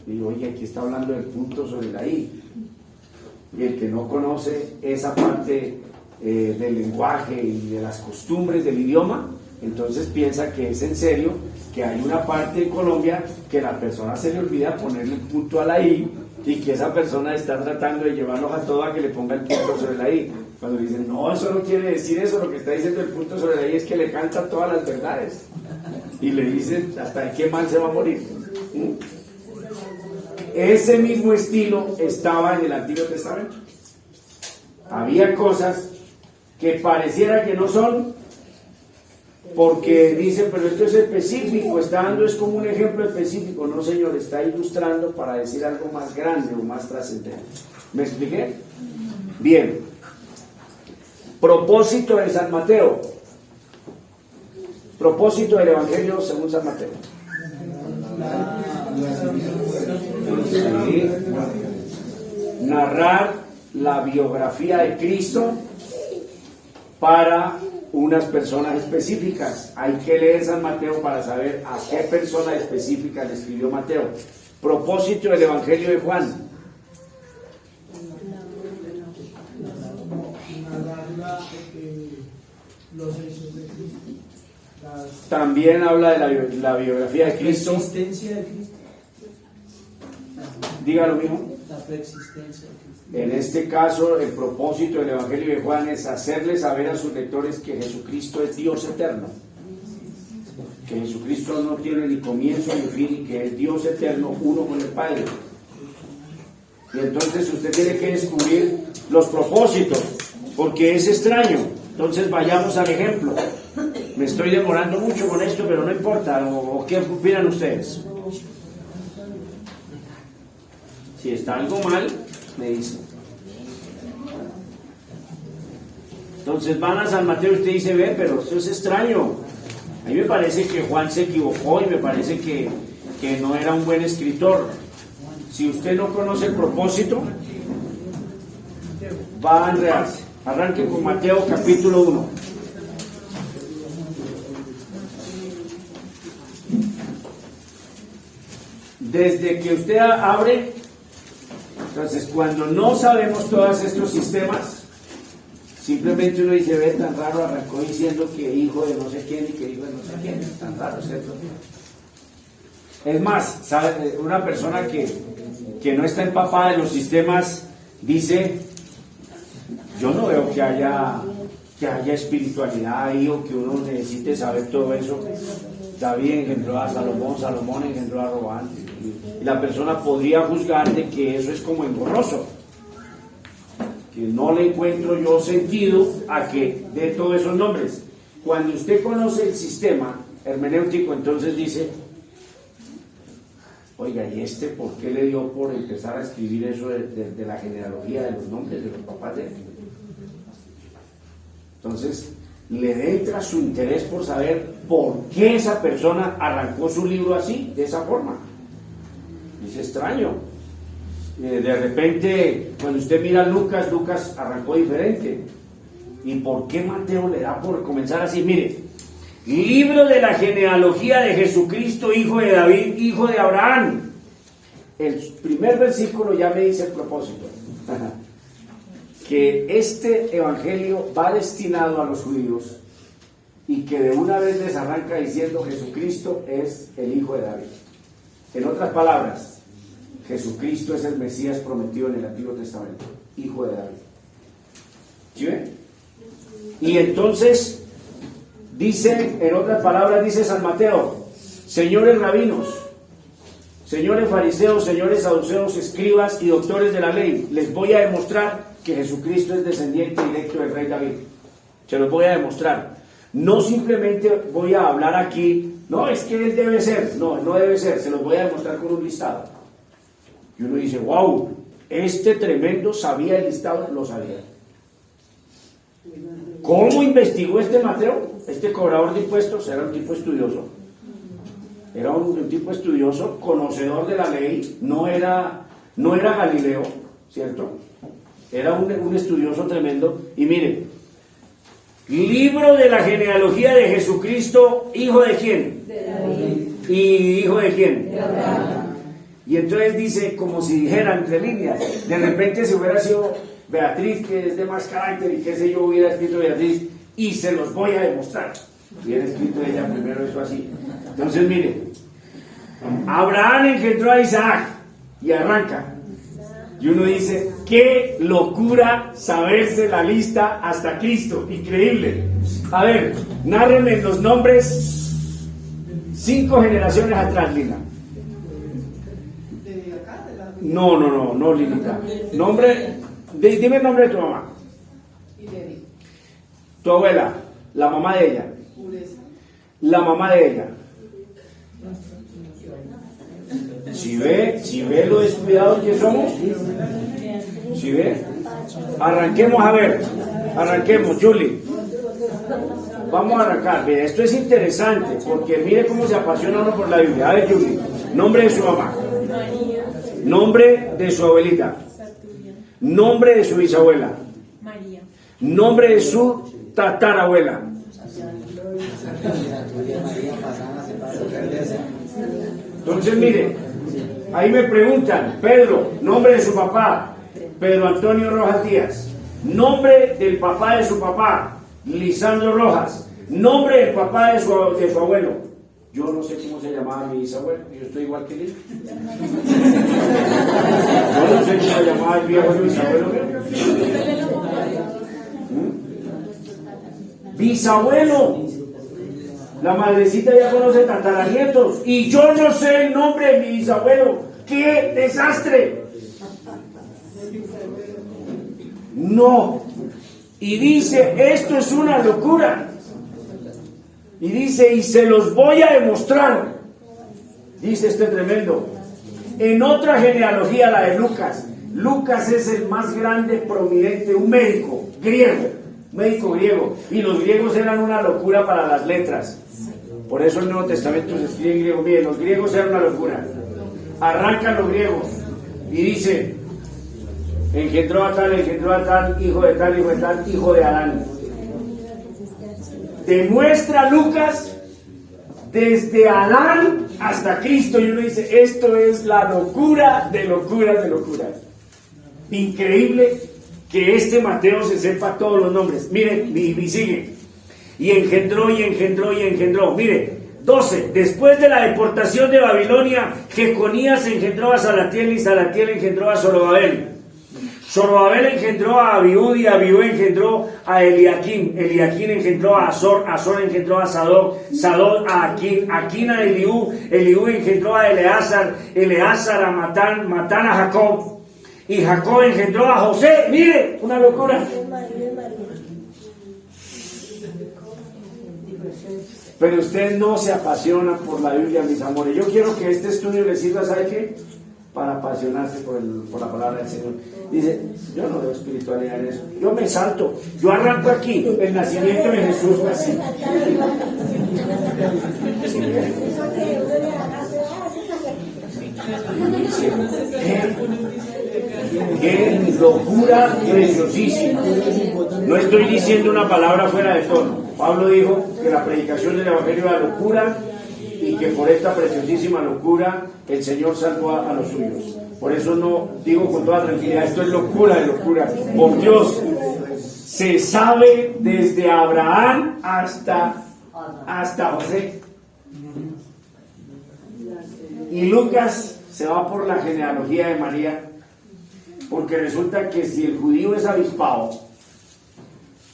S1: Y digo, oye, aquí está hablando del punto sobre la I. Y el que no conoce esa parte del lenguaje y de las costumbres del idioma, entonces piensa que es en serio, que hay una parte en Colombia que la persona se le olvida ponerle el punto a la I y que esa persona está tratando de llevarnos a todo a que le ponga el punto sobre la I. Cuando le dicen, no, eso no quiere decir eso, lo que está diciendo el punto sobre la I es que le canta todas las verdades. Y le dicen, hasta qué mal se va a morir. Ese mismo estilo estaba en el Antiguo Testamento. Había cosas que pareciera que no son, porque dicen, pero esto es específico, está dando es como un ejemplo específico. No, señor, está ilustrando para decir algo más grande o más trascendente. ¿Me expliqué? Bien. Propósito de San Mateo. Propósito del Evangelio según San Mateo. Sí. Narrar la biografía de Cristo para unas personas específicas. Hay que leer San Mateo para saber a qué persona específica le escribió Mateo. Propósito del Evangelio de Juan.
S3: Los hechos de Cristo.
S1: También habla de la biografía de Cristo.
S3: La existencia de Cristo.
S1: Dígalo mismo.
S3: La preexistencia de Cristo.
S1: En este caso, el propósito del Evangelio de Juan es hacerles saber a sus lectores que Jesucristo es Dios eterno. Que Jesucristo no tiene ni comienzo ni fin y que es Dios eterno, uno con el Padre. Y entonces usted tiene que descubrir los propósitos, porque es extraño. Entonces vayamos al ejemplo. Me estoy demorando mucho con esto, pero no importa. ¿O qué opinan ustedes? Si está algo mal, me dicen. Entonces van a San Mateo y usted dice, ve, pero esto es extraño. A mí me parece que Juan se equivocó y me parece que no era un buen escritor. Si usted no conoce el propósito, va a enredarse. Arranque con Mateo capítulo 1. Desde que usted abre, entonces cuando no sabemos todos estos sistemas, simplemente uno dice, ve, tan raro, arrancó diciendo que hijo de no sé quién y que hijo de no sé quién, tan raro, ¿cierto? Es más, ¿sabe? Una persona que no está empapada de los sistemas dice, yo no veo que haya espiritualidad ahí o que uno necesite saber todo eso. David engendró a Salomón, Salomón engendró a Roboam. Y la persona podría juzgar de que eso es como engorroso, que no le encuentro yo sentido a que dé todos esos nombres. Cuando usted conoce el sistema hermenéutico, entonces dice, oiga, ¿y por qué le dio por empezar a escribir eso de la genealogía de los nombres de los papás de él? Entonces, le entra su interés por saber por qué esa persona arrancó su libro así, de esa forma. Es extraño. De repente, cuando usted mira a Lucas arrancó diferente. ¿Y por qué Mateo le da por comenzar así? Mire, libro de la genealogía de Jesucristo, hijo de David, hijo de Abraham. El primer versículo ya me dice el propósito. Que este evangelio va destinado a los judíos y que de una vez les arranca diciendo Jesucristo es el hijo de David. En otras palabras, Jesucristo es el Mesías prometido en el Antiguo Testamento, hijo de David. ¿Sí ven? Y entonces dice, en otras palabras, dice San Mateo, señores rabinos, señores fariseos, señores saduceos, escribas y doctores de la ley, les voy a demostrar que Jesucristo es descendiente directo del rey David. Se los voy a demostrar. No simplemente voy a hablar aquí, no, es que él debe ser, no debe ser, se los voy a demostrar con un listado. Y uno dice, wow, este tremendo sabía el listado, lo sabía. ¿Cómo investigó este Mateo? Este cobrador de impuestos era un tipo estudioso. Era un tipo estudioso, conocedor de la ley, no era Galileo, ¿cierto? Era un estudioso tremendo. Y miren, libro de la genealogía de Jesucristo, ¿hijo de quién?
S5: De David.
S1: ¿Y hijo de quién?
S5: De Abraham.
S1: Y entonces dice, como si dijera entre líneas, de repente si hubiera sido Beatriz, que es de más carácter y qué sé yo, hubiera escrito Beatriz, y se los voy a demostrar. Hubiera escrito ella primero eso así. Entonces miren, Abraham engendró a Isaac, y arranca. Y uno dice, qué locura saberse la lista hasta Cristo, increíble. A ver, nárrenme los nombres 5 generaciones atrás, Lina. No, Linita. Dime el nombre de tu mamá. Tu abuela, la mamá de ella. La mamá de ella. Si ve lo descuidados que somos. Si ve. Arranquemos a ver. Arranquemos, Julie. Vamos a arrancar. Mire, esto es interesante porque mire cómo se apasiona uno por la Biblia. A ver, Julie. Nombre de su mamá. Nombre de su abuelita. Nombre de su bisabuela.
S5: María.
S1: Nombre de su tatarabuela. Entonces, mire, ahí me preguntan, Pedro, nombre de su papá, Pedro Antonio Rojas Díaz. Nombre del papá de su papá, Lisandro Rojas. Nombre del papá de su abuelo. Yo no sé cómo se llamaba mi bisabuelo, yo estoy igual que él. Yo no sé cómo se llamaba el viejo de mi bisabuelo. Bisabuelo. La madrecita ya conoce tataranietos y yo no sé el nombre de mi bisabuelo. ¡Qué desastre! No. Y dice, esto es una locura. Y dice, y se los voy a demostrar, dice este tremendo, en otra genealogía, la de Lucas. Lucas es el más grande, prominente, un médico griego, y los griegos eran una locura para las letras. Por eso el Nuevo Testamento se escribe en griego. Miren, los griegos eran una locura. Arrancan los griegos y dice, engendró a tal, hijo de tal, hijo de Adán. Demuestra Lucas desde Adán hasta Cristo, y uno dice, esto es la locura de locuras de locuras. Increíble que este Mateo se sepa todos los nombres. Miren, y sigue. Y engendró. Mire, 12. Después de la deportación de Babilonia, Jeconías engendró a Salatiel, y Salatiel engendró a Zorobabel. Zorobabel engendró a Abiud, y Abiud engendró a Eliaquim. Eliaquim engendró a Azor. Azor engendró a Sadoc. Sadoc a Aquín. Aquín a Eliú. Eliú engendró a Eleazar. Eleazar a Matán. Matán a Jacob. Y Jacob engendró a José. Mire, una locura. Pero usted no se apasiona por la Biblia, mis amores. Yo quiero que este estudio les sirva, ¿sabe qué? Para apasionarse por la palabra del Señor. Dice, yo no veo espiritualidad en eso. Yo me salto. Yo arranco aquí. El nacimiento de Jesús fue así. Qué locura preciosísima. No estoy diciendo una palabra fuera de tono. Pablo dijo que la predicación del Evangelio era locura, y que por esta preciosísima locura el Señor salvó a los suyos. Por eso no digo con toda tranquilidad, esto es locura de locura. Por Dios, se sabe desde Abraham hasta José. Y Lucas se va por la genealogía de María, porque resulta que si el judío es avispado,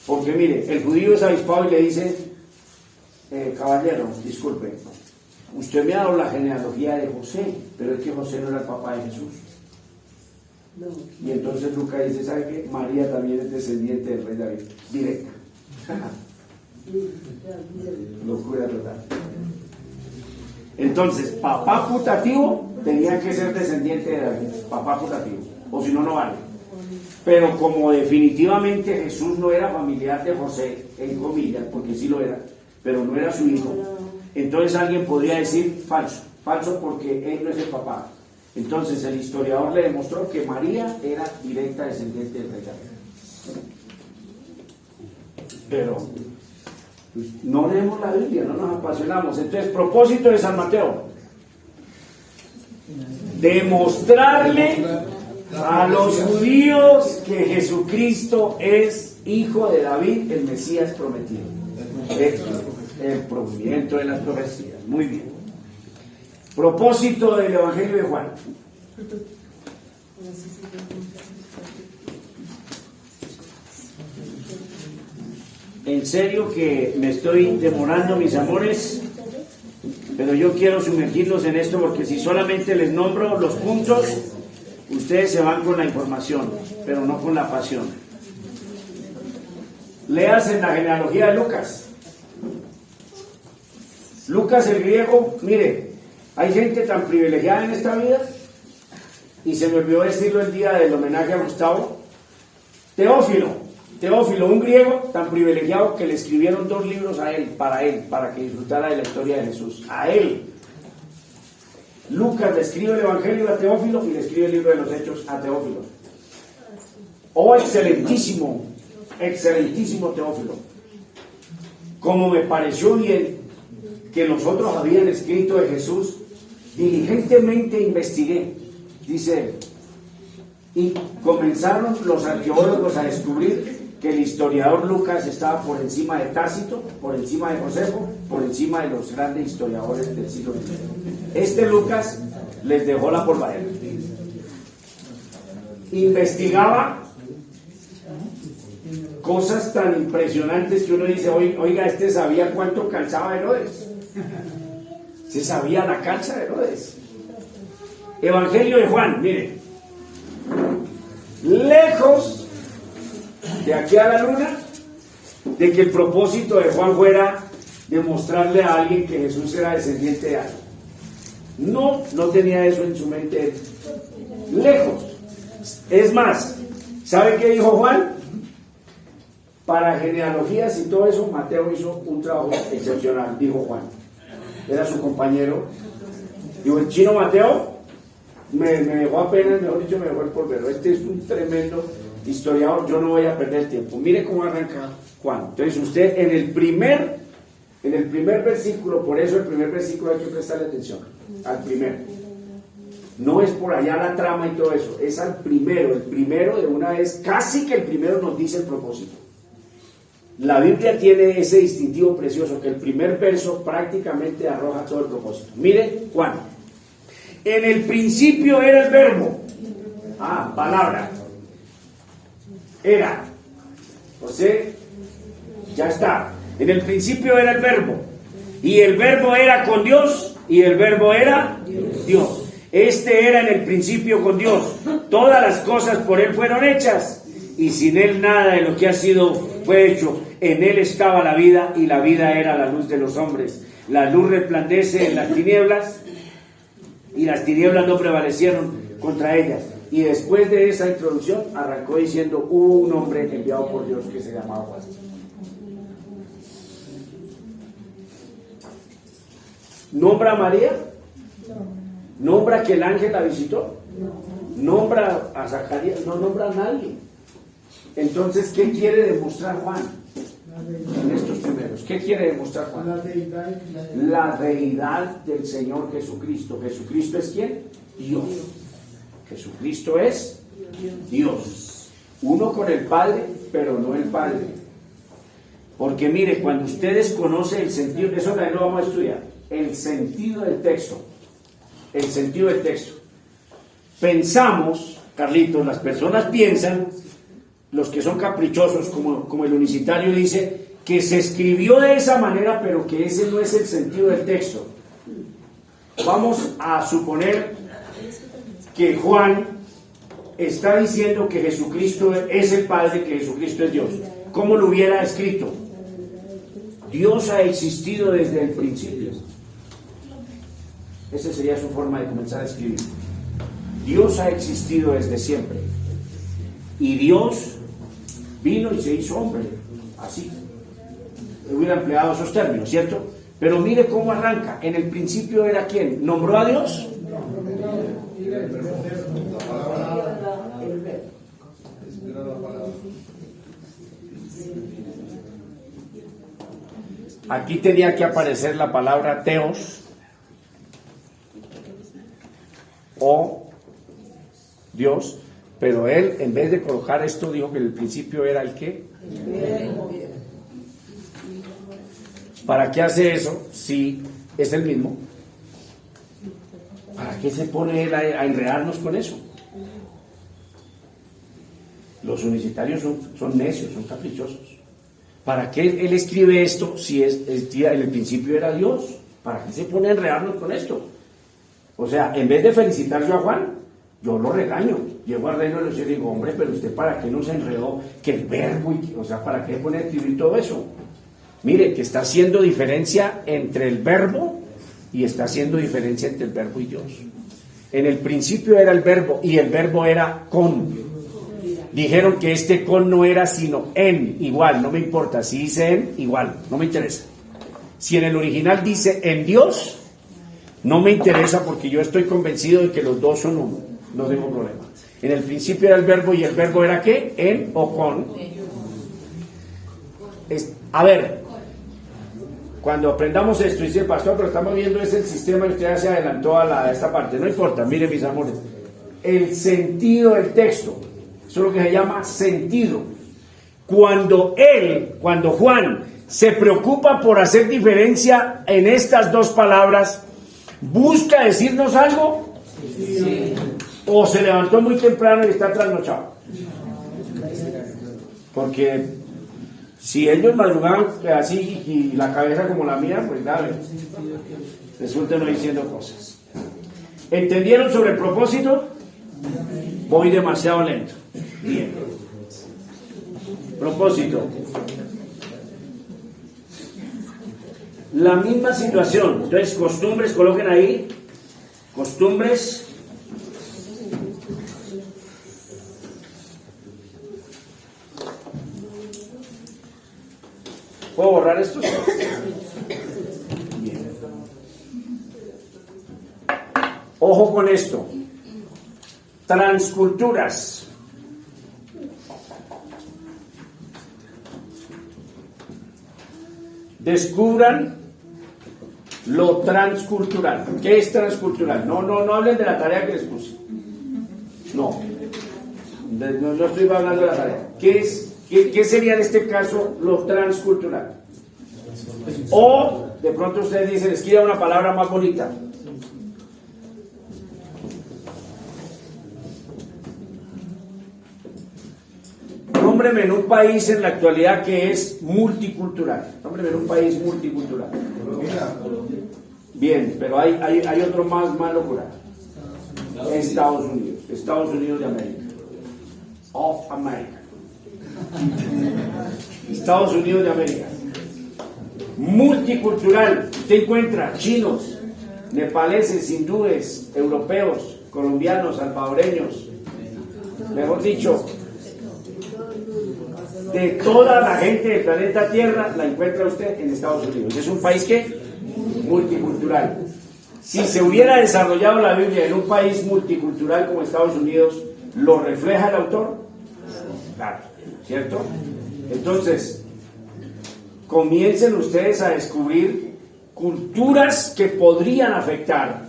S1: porque mire, el judío es avispado y le dice, caballero, disculpe, usted me ha dado la genealogía de José, pero es que José no era el papá de Jesús. Y entonces Lucas dice, ¿sabe qué? María también es descendiente del rey David, directa. Locura total. Entonces, papá putativo tenía que ser descendiente de David, papá putativo, o si no, no vale. Pero como definitivamente Jesús no era familiar de José, en comillas, porque sí lo era, pero no era su hijo, entonces alguien podría decir falso porque él no es el papá. Entonces el historiador le demostró que María era directa descendiente del rey David. Pero pues, no leemos la Biblia, no nos apasionamos. Entonces, propósito de San Mateo: demostrarle a los judíos que Jesucristo es hijo de David, el Mesías prometido. El cumplimiento de las profecías. Muy bien. Propósito del Evangelio de Juan. En serio que me estoy demorando, mis amores, pero yo quiero sumergirlos en esto, porque si solamente les nombro los puntos, ustedes se van con la información, pero no con la pasión. Leas en la genealogía de Lucas. Lucas el griego, mire, hay gente tan privilegiada en esta vida, y se me olvidó decirlo el día del homenaje a Gustavo. Teófilo, un griego tan privilegiado que le escribieron 2 libros a él, para que disfrutara de la historia de Jesús. A él. Lucas le escribe el Evangelio a Teófilo y le escribe el libro de los Hechos a Teófilo. Oh, excelentísimo Teófilo. Como me pareció bien que los otros habían escrito de Jesús, diligentemente investigué, dice él, y comenzaron los arqueólogos a descubrir que el historiador Lucas estaba por encima de Tácito, por encima de Josefo, por encima de los grandes historiadores del siglo XX. Este Lucas les dejó la polvadera. Investigaba cosas tan impresionantes que uno dice, oiga, este sabía cuánto calzaba Herodes. Se sabía la calza de Herodes. Evangelio de Juan, mire, lejos de aquí a la luna de que el propósito de Juan fuera demostrarle a alguien que Jesús era descendiente de alguien. No tenía eso en su mente, lejos. Es más, ¿sabe qué dijo Juan? Para genealogías y todo eso, Mateo hizo un trabajo excepcional, dijo Juan. Era su compañero. Digo, el chino Mateo me dejó apenas, mejor dicho, me dejó el polvero. Este es un tremendo historiador, yo no voy a perder el tiempo. Mire cómo arranca Juan. Entonces usted en el primer versículo, por eso el primer versículo hay que prestarle atención, al primero. No es por allá la trama y todo eso, es al primero. El primero de una vez, casi que el primero nos dice el propósito. La Biblia tiene ese distintivo precioso, que el primer verso prácticamente arroja todo el propósito. Mire Juan. En el principio era el verbo. Palabra. Era. O sea, ya está. En el principio era el verbo. Y el verbo era con Dios. Y el verbo era Dios. Este era en el principio con Dios. Todas las cosas por Él fueron hechas. Y sin Él nada de lo que ha sido fue hecho. En Él estaba la vida, y la vida era la luz de los hombres. La luz resplandece en las tinieblas, y las tinieblas no prevalecieron contra ellas. Y después de esa introducción arrancó diciendo: hubo un hombre enviado por Dios que se llamaba Juan. ¿Nombra a María? ¿Nombra que el ángel la visitó? ¿Nombra a Zacarías? No nombra a nadie. Entonces, ¿qué quiere demostrar Juan en estos primeros? ¿Qué quiere demostrar Juan? La deidad del Señor Jesucristo. ¿Jesucristo es quién? Dios. Jesucristo es Dios. Uno con el Padre, pero no el Padre. Porque mire, cuando ustedes conocen el sentido, eso también lo vamos a estudiar, el sentido del texto. El sentido del texto. Pensamos, Carlitos, las personas piensan, los que son caprichosos, como el unicitario dice, que se escribió de esa manera, pero que ese no es el sentido del texto. Vamos a suponer que Juan está diciendo que Jesucristo es el Padre, que Jesucristo es Dios. ¿Cómo lo hubiera escrito? Dios ha existido desde el principio. Esa sería su forma de comenzar a escribir. Dios ha existido desde siempre. Y Dios vino y se hizo hombre. Así. Hubiera empleado esos términos, ¿cierto? Pero mire cómo arranca. En el principio era ¿quién? ¿Nombró a Dios? Aquí tenía que aparecer la palabra Theos o Dios, pero él, en vez de colocar esto, dijo que en el principio era el ¿qué? ¿Para qué hace eso si es el mismo? ¿Para qué se pone él a enredarnos con eso? Los unicitarios son necios, son caprichosos. ¿Para qué él escribe esto si en el principio era Dios? ¿Para qué se pone a enredarnos con esto? O sea, en vez de felicitar yo a Juan, yo lo regaño. Llego al reino de los cielos y digo: hombre, pero usted ¿para qué no se enredó? Que el verbo, o sea, ¿para qué pone a escribir todo eso? Mire, que está haciendo diferencia entre el verbo y está haciendo diferencia entre el verbo y Dios. En el principio era el verbo y el verbo era con. Dijeron que este con no era sino en, igual, no me importa. Si dice en, igual, no me interesa. Si en el original dice en Dios, no me interesa porque yo estoy convencido de que los dos son uno. No tengo problema. En el principio era el verbo y el verbo era ¿qué? En o con. A ver, cuando aprendamos esto, dice el pastor, pero estamos viendo es el sistema y usted ya se adelantó a esta parte. No importa, miren mis amores. El sentido del texto. Eso es lo que se llama sentido. Cuando Juan se preocupa por hacer diferencia en estas dos palabras, ¿busca decirnos algo? Sí. ¿O se levantó muy temprano y está trasnochado? Porque si ellos madrugaban así y la cabeza como la mía, pues dale, resulta no diciendo cosas. ¿Entendieron sobre el propósito? Voy demasiado lento. Bien. Propósito. La misma situación. Entonces, costumbres, coloquen ahí. Costumbres. ¿Puedo borrar esto? Bien. Ojo con esto. Transculturas. Descubran lo transcultural. ¿Qué es transcultural? No hablen de la tarea que les puse. No estoy hablando de la tarea. ¿Qué sería en este caso lo transcultural? O de pronto ustedes dicen, escriba una palabra más bonita. Nómbreme en un país en la actualidad que es multicultural. Nómbreme en un país multicultural. Bien, pero hay otro más locura. Estados Unidos de América. Of America. Estados Unidos de América. Multicultural. Usted encuentra chinos, nepaleses, hindúes, europeos, colombianos, salvadoreños. Mejor dicho, de toda la gente del planeta Tierra la encuentra usted en Estados Unidos. Es un país que multicultural. Si se hubiera desarrollado la Biblia en un país multicultural como Estados Unidos, ¿lo refleja el autor? Claro, ¿cierto? Entonces, comiencen ustedes a descubrir culturas que podrían afectar.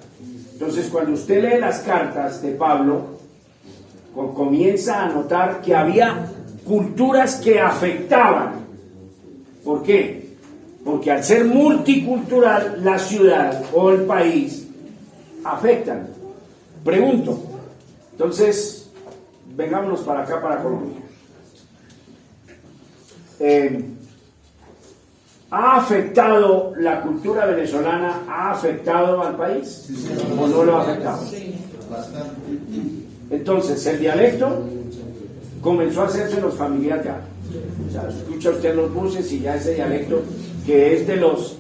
S1: Entonces, cuando usted lee las cartas de Pablo, comienza a notar que había culturas que afectaban. ¿Por qué? Porque al ser multicultural, la ciudad o el país afectan. Pregunto, entonces, vengámonos para acá, para Colombia. ¿Ha afectado la cultura venezolana? ¿Ha afectado al país? ¿O no lo ha afectado? Entonces, el dialecto comenzó a hacerse en los familiares ya. O sea, escucha usted en los buses y ya ese dialecto que es de los...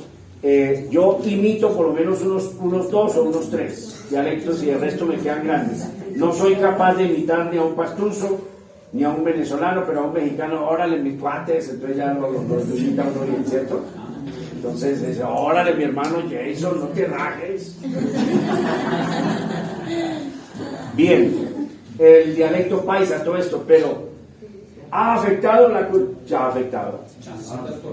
S1: yo imito por lo menos unos 2 o unos 3 dialectos y el resto me quedan grandes. No soy capaz de imitar ni a un pastuso, ni a un venezolano, pero a un mexicano, órale mis cuates, entonces ya lo imita uno bien, ¿cierto? Entonces dice, órale mi hermano Jason, no te rajes. Bien, el dialecto paisa, todo esto, pero ¿ha afectado la cultura? Ya ha afectado.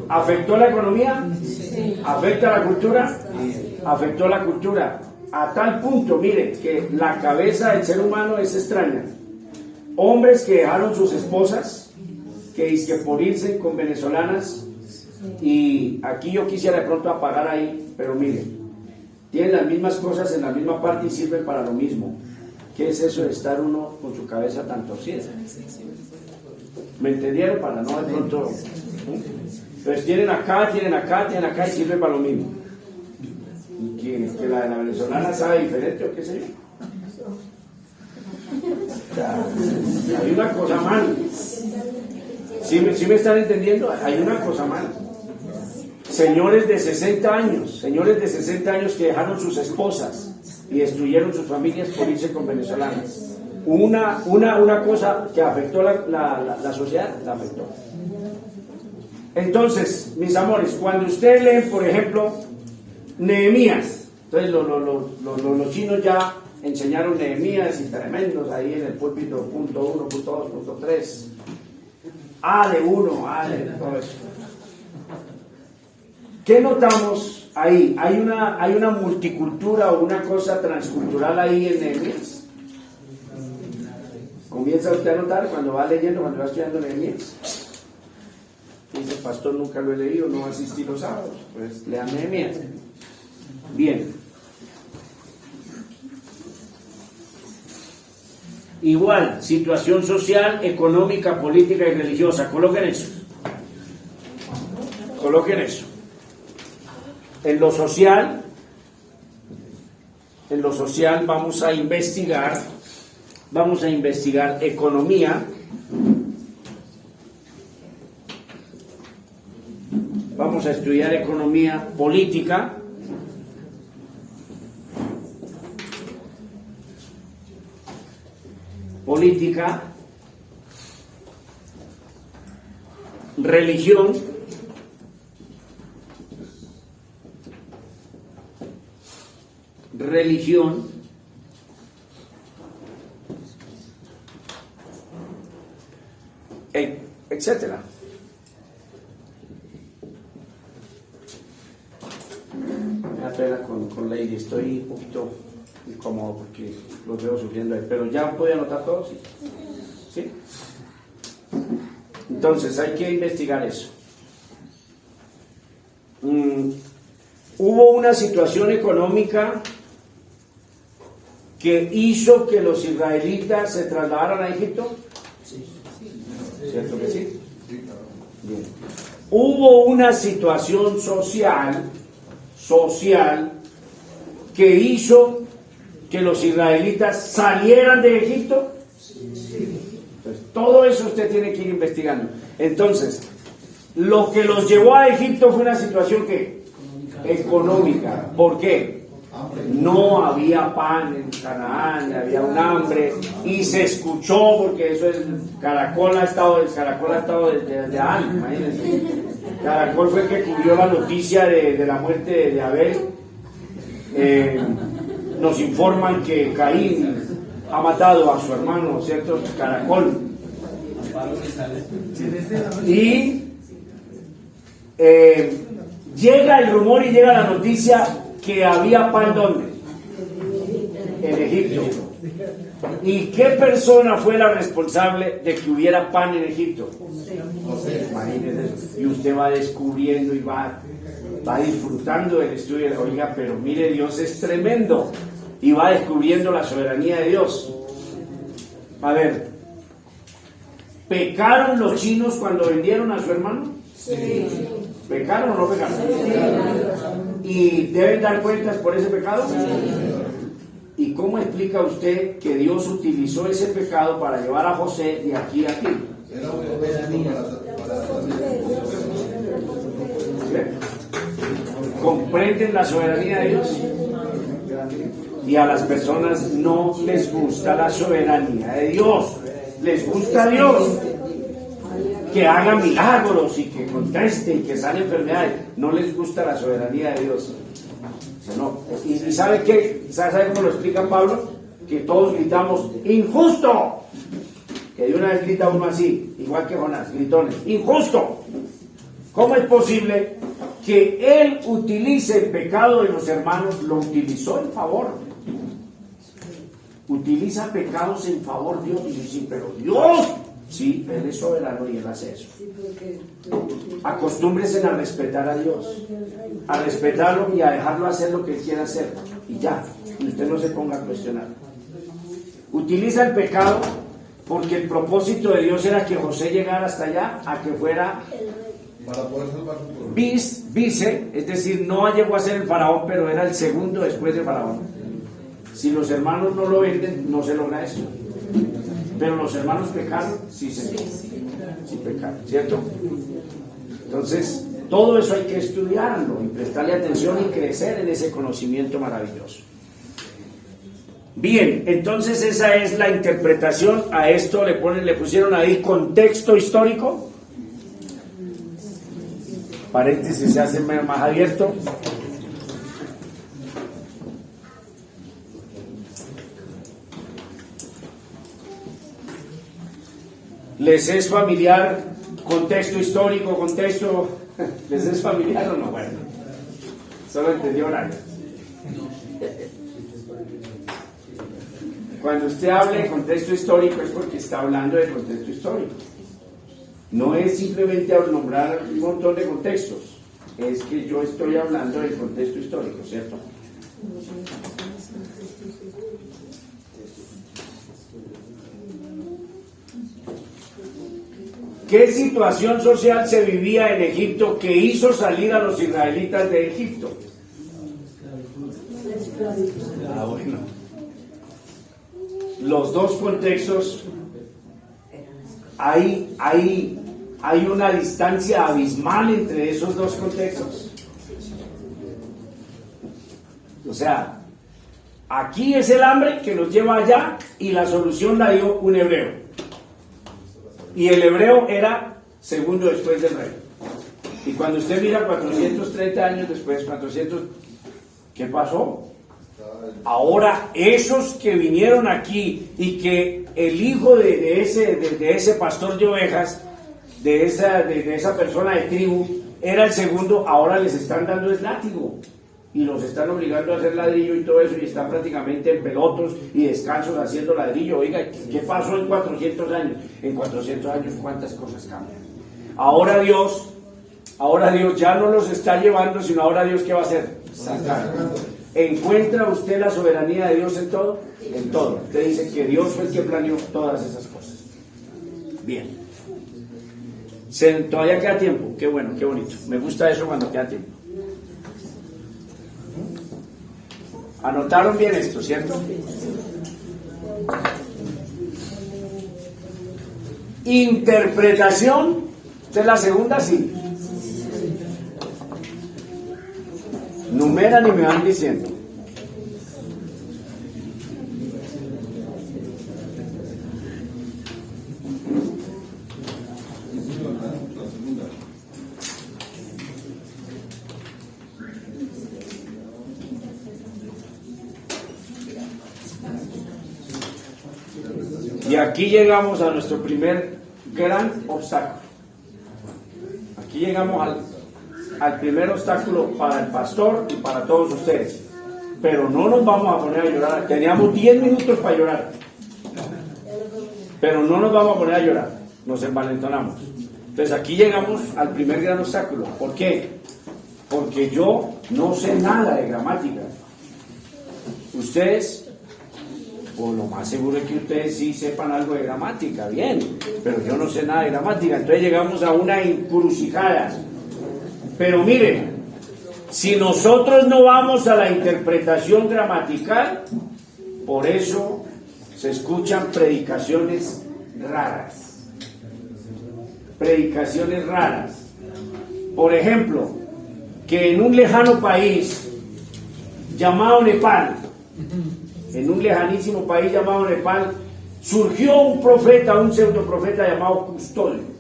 S1: ¿Afectó la economía? Sí. ¿Afecta la cultura? Sí. Afectó la cultura. A tal punto, mire, que la cabeza del ser humano es extraña. Hombres que dejaron sus esposas, que por irse con venezolanas, y aquí yo quisiera de pronto apagar ahí, pero mire, tienen las mismas cosas en la misma parte y sirven para lo mismo. ¿Qué es eso de estar uno con su cabeza tan torcida? ¿Me entendieron? Para no de pronto... Entonces tienen acá y sirve para lo mismo. ¿Y que la de la venezolana sabe diferente o qué sé yo? O sea, hay una cosa mal. ¿Sí me están entendiendo? Hay una cosa mal. Señores de 60 años que dejaron sus esposas y destruyeron sus familias por irse con venezolanas. Una cosa que afectó la sociedad, la afectó. Entonces, mis amores, cuando ustedes leen, por ejemplo, Nehemías, entonces los chinos ya enseñaron Nehemías y tremendos ahí en el púlpito, punto 1, punto 2, punto 3, A de 1, A de todo eso. ¿Qué notamos ahí? ¿Hay una multicultura o una cosa transcultural ahí en Nehemías? ¿Comienza usted a notar cuando va leyendo, cuando va estudiando Nehemías? Dice, pastor, nunca lo he leído, no asistí los sábados. Pues lean Nehemías. Bien. Igual, situación social, económica, política y religiosa. Coloquen eso. Coloquen eso. En lo social vamos a investigar economía, vamos a estudiar economía política. Política, religión, etcétera. Me da pena con Lady, estoy un poquito incómodo porque los veo sufriendo ahí, pero ya puede anotar todo, ¿sí? ¿Sí? Entonces hay que investigar eso. Hubo una situación económica que hizo que los israelitas se trasladaran a Egipto. ¿Cierto que sí? Bien. Hubo una situación social que hizo que los israelitas salieran de Egipto. Entonces, todo eso usted tiene que ir investigando. Entonces, lo que los llevó a Egipto fue una situación que económica. ¿Por qué? No había pan en Canaán, había un hambre y se escuchó, porque eso es, Caracol ha estado desde antes, imagínense. Caracol fue el que cubrió la noticia de la muerte de Abel. Nos informan que Caín ha matado a su hermano, ¿cierto? Caracol. Y llega el rumor y llega la noticia que había pan, ¿dónde? En Egipto. ¿Y qué persona fue la responsable de que hubiera pan en Egipto? Imagínense. Y usted va descubriendo y va disfrutando del estudio. Oiga, pero mire, Dios es tremendo. Y va descubriendo la soberanía de Dios. A ver, ¿pecaron los chinos cuando vendieron a su hermano? Sí. ¿Pecaron o no pecaron? Sí. ¿Y deben dar cuentas por ese pecado? Sí. ¿Y cómo explica usted que Dios utilizó ese pecado para llevar a José de aquí a aquí? ¿Comprenden la soberanía de Dios? Y a las personas no les gusta la soberanía de Dios. Les gusta a Dios que haga milagros y que conteste y que sane enfermedades. No les gusta la soberanía de Dios. No. ¿Y sabe qué? ¿Sabe cómo lo explica Pablo? Que todos gritamos ¡injusto! Que de una vez grita uno así, igual que Jonás, gritones, ¡injusto! ¿Cómo es posible que él utilice el pecado de los hermanos? Lo utilizó en favor. Utiliza pecados en favor de Dios. Y dice, pero Dios, sí, Él es soberano y Él hace eso. Acostúmbrese a respetar a Dios, a respetarlo y a dejarlo hacer lo que Él quiera hacer. Y ya, y usted no se ponga a cuestionar. Utiliza el pecado porque el propósito de Dios era que José llegara hasta allá, a que fuera
S2: para poder salvar su pueblo.
S1: Vice, es decir, no llegó a ser el faraón, pero era el segundo después de faraón. Si los hermanos no lo venden, no se logra eso. Pero los hermanos pecaron, sí pecaron, ¿cierto? Entonces, todo eso hay que estudiarlo y prestarle atención y crecer en ese conocimiento maravilloso. Bien, entonces esa es la interpretación. A esto le pusieron ahí contexto histórico. Paréntesis se hace más abierto. ¿Les es familiar contexto histórico, contexto? ¿Les es familiar o no? Bueno, solo entendió la. Cuando usted hable de contexto histórico es porque está hablando de contexto histórico. No es simplemente nombrar un montón de contextos, es que yo estoy hablando del contexto histórico, ¿cierto? ¿Qué situación social se vivía en Egipto que hizo salir a los israelitas de Egipto? Bueno. Los dos contextos, hay hay una distancia abismal entre esos dos contextos. O sea, aquí es el hambre que nos lleva allá y la solución la dio un hebreo. Y el hebreo era segundo después del rey. Y cuando usted mira 430 años después, 400, ¿qué pasó? Ahora esos que vinieron aquí y que el hijo de ese pastor de ovejas, de esa persona de tribu, era el segundo, ahora les están dando el látigo y los están obligando a hacer ladrillo y todo eso, y están prácticamente en pelotos y descansos haciendo ladrillo. Oiga, ¿qué pasó en 400 años? En 400 años cuántas cosas cambian. Ahora Dios ya no los está llevando, sino ahora Dios, ¿qué va a hacer? Sacar. ¿Encuentra usted la soberanía de Dios en todo? En todo. Usted dice que Dios fue el que planeó todas esas cosas. Bien. Todavía queda tiempo. Qué bueno, qué bonito. Me gusta eso cuando queda tiempo. Anotaron bien esto, ¿cierto? Interpretación. ¿Esta es la segunda? Sí. Numeran y me van diciendo. Y aquí llegamos a nuestro primer gran obstáculo. Aquí llegamos al primer obstáculo para el pastor y para todos ustedes. Pero no nos vamos a poner a llorar. Teníamos 10 minutos para llorar. Pero no nos vamos a poner a llorar. Nos envalentonamos. Entonces aquí llegamos al primer gran obstáculo. ¿Por qué? Porque yo no sé nada de gramática. Ustedes, pues lo más seguro es que ustedes sí sepan algo de gramática, bien. Pero yo no sé nada de gramática. Entonces llegamos a una encrucijada. Pero miren, si nosotros no vamos a la interpretación gramatical, por eso se escuchan predicaciones raras. Predicaciones raras. Por ejemplo, que en un lejano país llamado Nepal, en un lejanísimo país llamado Nepal, surgió un profeta, un pseudoprofeta llamado Custodio.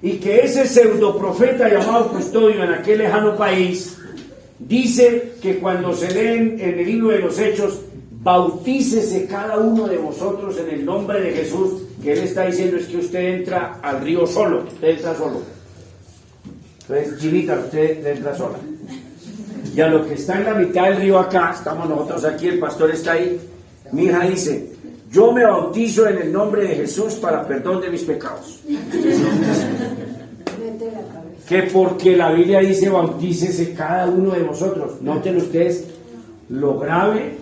S1: Y que ese pseudoprofeta llamado Custodio en aquel lejano país dice que cuando se leen en el libro de los Hechos, bautícese cada uno de vosotros en el nombre de Jesús, que él está diciendo es que usted entra al río solo, usted entra solo. Entonces, Chinita, usted entra sola. Y a lo que está en la mitad del río acá, estamos nosotros aquí, el pastor está ahí, mi hija dice, yo me bautizo en el nombre de Jesús para perdón de mis pecados. Que porque la Biblia dice bautícese cada uno de vosotros. Noten ustedes lo grave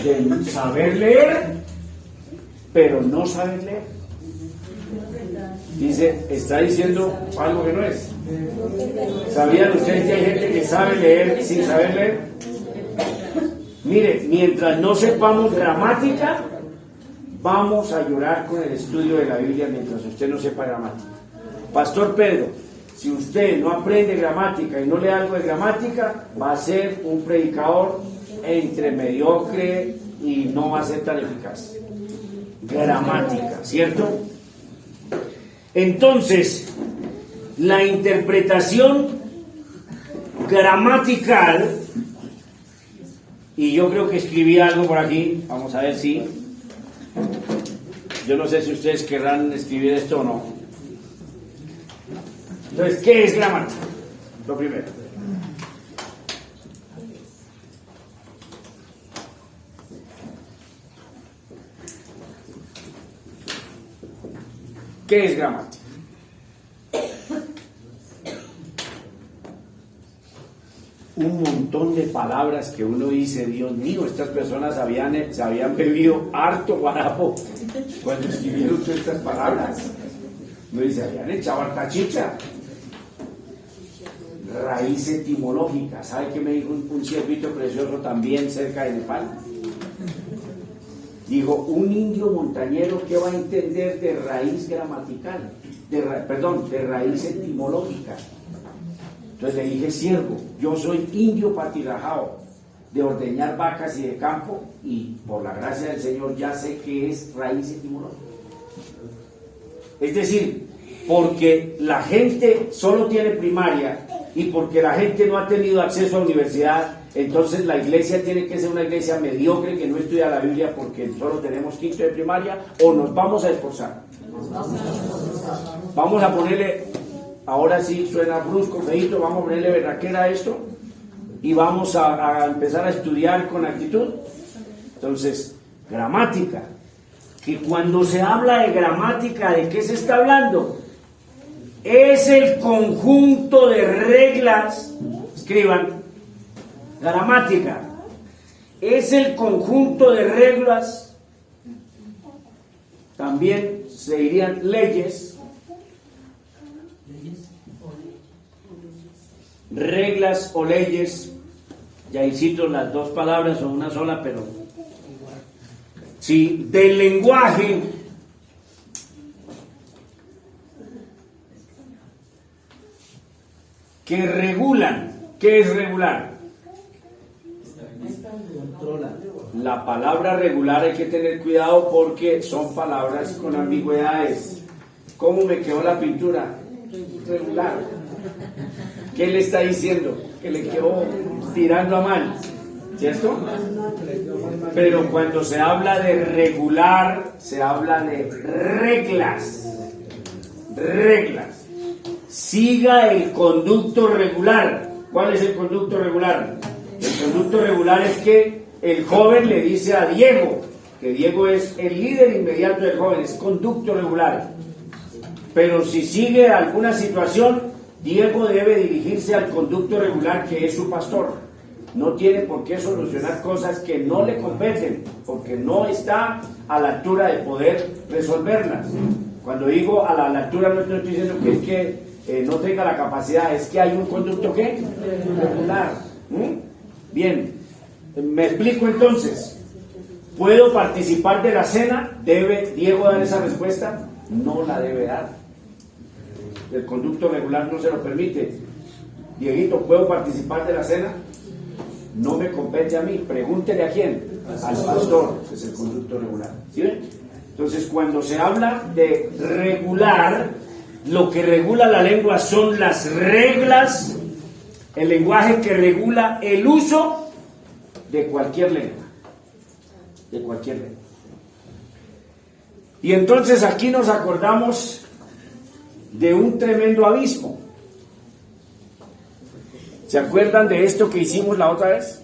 S1: de saber leer, pero no saber leer. Dice, está diciendo algo que no es. ¿Sabían ustedes que hay gente que sabe leer sin saber leer? Mire, mientras no sepamos gramática, vamos a llorar con el estudio de la Biblia mientras usted no sepa gramática. Pastor Pedro, si usted no aprende gramática y no lee algo de gramática, va a ser un predicador entre mediocre y no va a ser tan eficaz. Gramática, ¿cierto? Entonces, la interpretación gramatical, y yo creo que escribí algo por aquí, vamos a ver si, yo no sé si ustedes querrán escribir esto o no. Entonces, ¿qué es gramática? Lo primero. ¿Qué es gramática? Un montón de palabras que uno dice, Dios mío, estas personas se habían bebido harto guarapo cuando escribieron todas estas palabras. Uno dice, habían echado harta chicha. Raíz etimológica. ¿Sabe qué me dijo un ciervito precioso también cerca de Nepal? Dijo, un indio montañero, ¿qué va a entender de raíz gramatical? de raíz etimológica. Entonces le dije siervo, yo soy indio patirajao, de ordeñar vacas y de campo, y por la gracia del Señor ya sé que es raíz etimológica. Es decir, porque la gente solo tiene primaria y porque la gente no ha tenido acceso a universidad, entonces la iglesia tiene que ser una iglesia mediocre que no estudia la Biblia porque solo tenemos quinto de primaria, o nos vamos a esforzar. Vamos a ponerle, ahora sí suena brusco, feíto, vamos a ponerle berraquera a esto y vamos a empezar a estudiar con actitud. Entonces, gramática, que cuando se habla de gramática, ¿de qué se está hablando? Es el conjunto de reglas, escriban, gramática, es el conjunto de reglas, también se dirían leyes, reglas o leyes, ya cito las dos palabras o una sola, pero sí, del lenguaje que regulan. ¿Qué es regular?
S3: Controla.
S1: La palabra regular hay que tener cuidado porque son palabras con ambigüedades. ¿Cómo me quedó la pintura? Regular. ¿Qué le está diciendo? Que le quedó tirando a mal, ¿cierto? Pero cuando se habla de regular, se habla de reglas. Reglas. Siga el conducto regular. ¿Cuál es el conducto regular? El conducto regular es que el joven le dice a Diego, que Diego es el líder inmediato del joven, es conducto regular. Pero si sigue alguna situación, Diego debe dirigirse al conducto regular, que es su pastor. No tiene por qué solucionar cosas que no le competen, porque no está a la altura de poder resolverlas. Cuando digo a la altura, no estoy diciendo que es que no tenga la capacidad, es que hay un conducto ¿qué? Regular. Bien, me explico entonces. ¿Puedo participar de la cena? ¿Debe Diego dar esa respuesta? No la debe dar. El conducto regular no se lo permite. Dieguito, ¿puedo participar de la cena? No me compete a mí. Pregúntele a quién. Al pastor, que es el conducto regular. ¿Sí ven? Entonces, cuando se habla de regular, lo que regula la lengua son las reglas, el lenguaje que regula el uso de cualquier lengua. De cualquier lengua. Y entonces aquí nos acordamos de un tremendo abismo. ¿Se acuerdan de esto que hicimos la otra vez?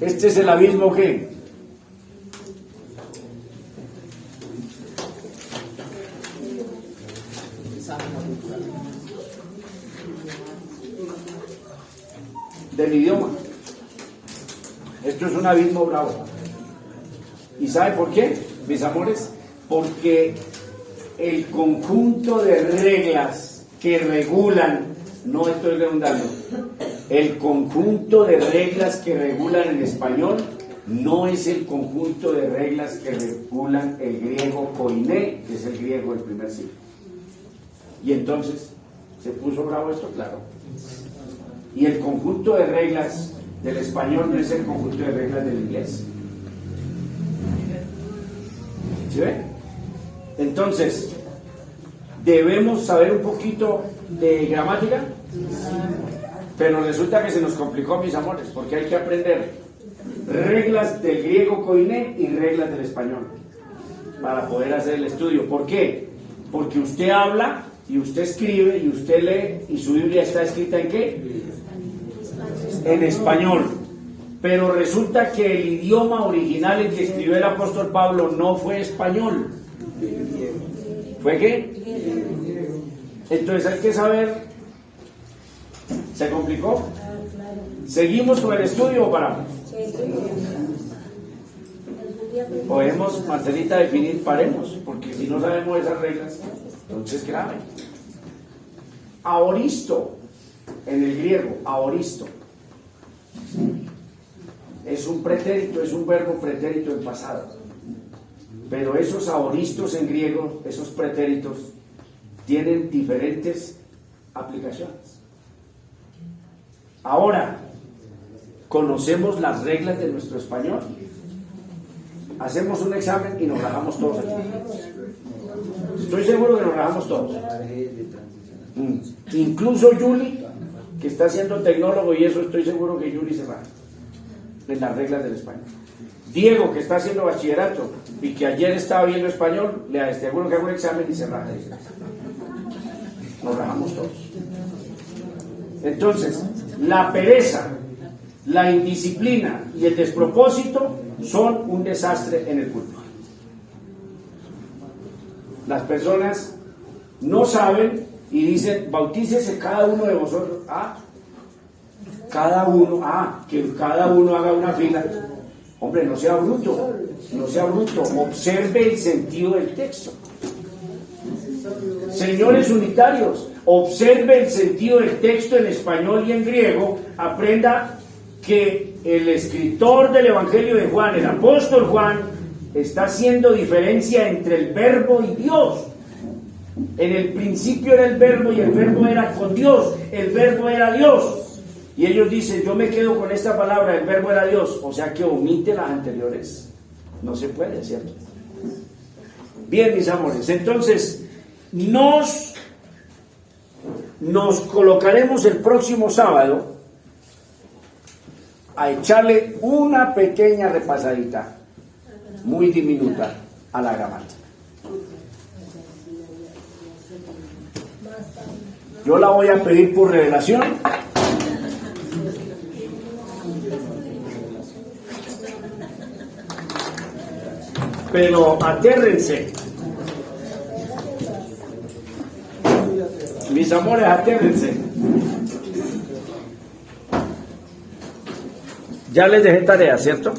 S1: Este es el abismo que del idioma. Esto es un abismo bravo. ¿Y sabe por qué, mis amores? Porque el conjunto de reglas que regulan, no estoy redundando, el conjunto de reglas que regulan en español no es el conjunto de reglas que regulan el griego koiné, que es el griego del primer siglo. Y entonces, ¿se puso bravo esto? Claro. Y el conjunto de reglas del español no es el conjunto de reglas del inglés. ¿Sí ve? Entonces, ¿debemos saber un poquito de gramática? Pero resulta que se nos complicó, mis amores, porque hay que aprender reglas del griego koiné y reglas del español para poder hacer el estudio. ¿Por qué? Porque usted habla y usted escribe y usted lee y su Biblia está escrita ¿en qué? En español. Pero resulta que el idioma original en que escribió el apóstol Pablo no fue español. ¿Fue qué? Entonces hay que saber. ¿Se complicó? ¿Seguimos con el estudio o paramos? Podemos, Marcelita, definir, paremos, porque si no sabemos esas reglas, entonces es grave. Aoristo, en el griego, aoristo, es un pretérito, es un verbo pretérito en pasado. pero esos aoristos en griego, esos pretéritos, tienen diferentes aplicaciones. Ahora, conocemos las reglas de nuestro español. Hacemos un examen y nos rajamos todos aquí. Estoy seguro que nos rajamos todos. Incluso Yuli, que está siendo tecnólogo, y eso estoy seguro que Yuli se raja en las reglas del español. Diego, que está haciendo bachillerato y que ayer estaba viendo español, le aseguro que hago un examen y se raja. Nos rajamos todos. Entonces, la pereza, la indisciplina y el despropósito son un desastre en el culto. Las personas no saben y dicen, bautícese cada uno de vosotros. Que cada uno haga una fila. Hombre, no sea bruto, observe el sentido del texto. Señores unitarios, observe el sentido del texto en español y en griego, aprenda que el escritor del Evangelio de Juan, el apóstol Juan, está haciendo diferencia entre el verbo y Dios. En el principio era el verbo y el verbo era con Dios, el verbo era Dios. Y ellos dicen, yo me quedo con esta palabra, el verbo era Dios, o sea que omite las anteriores. No se puede, ¿cierto? Bien, mis amores, entonces nos colocaremos el próximo sábado a echarle una pequeña repasadita, muy diminuta, a la gramática. Yo la voy a pedir por revelación. Pero atérrense. Mis amores, atérrense. Ya les dejé tarea, ¿cierto?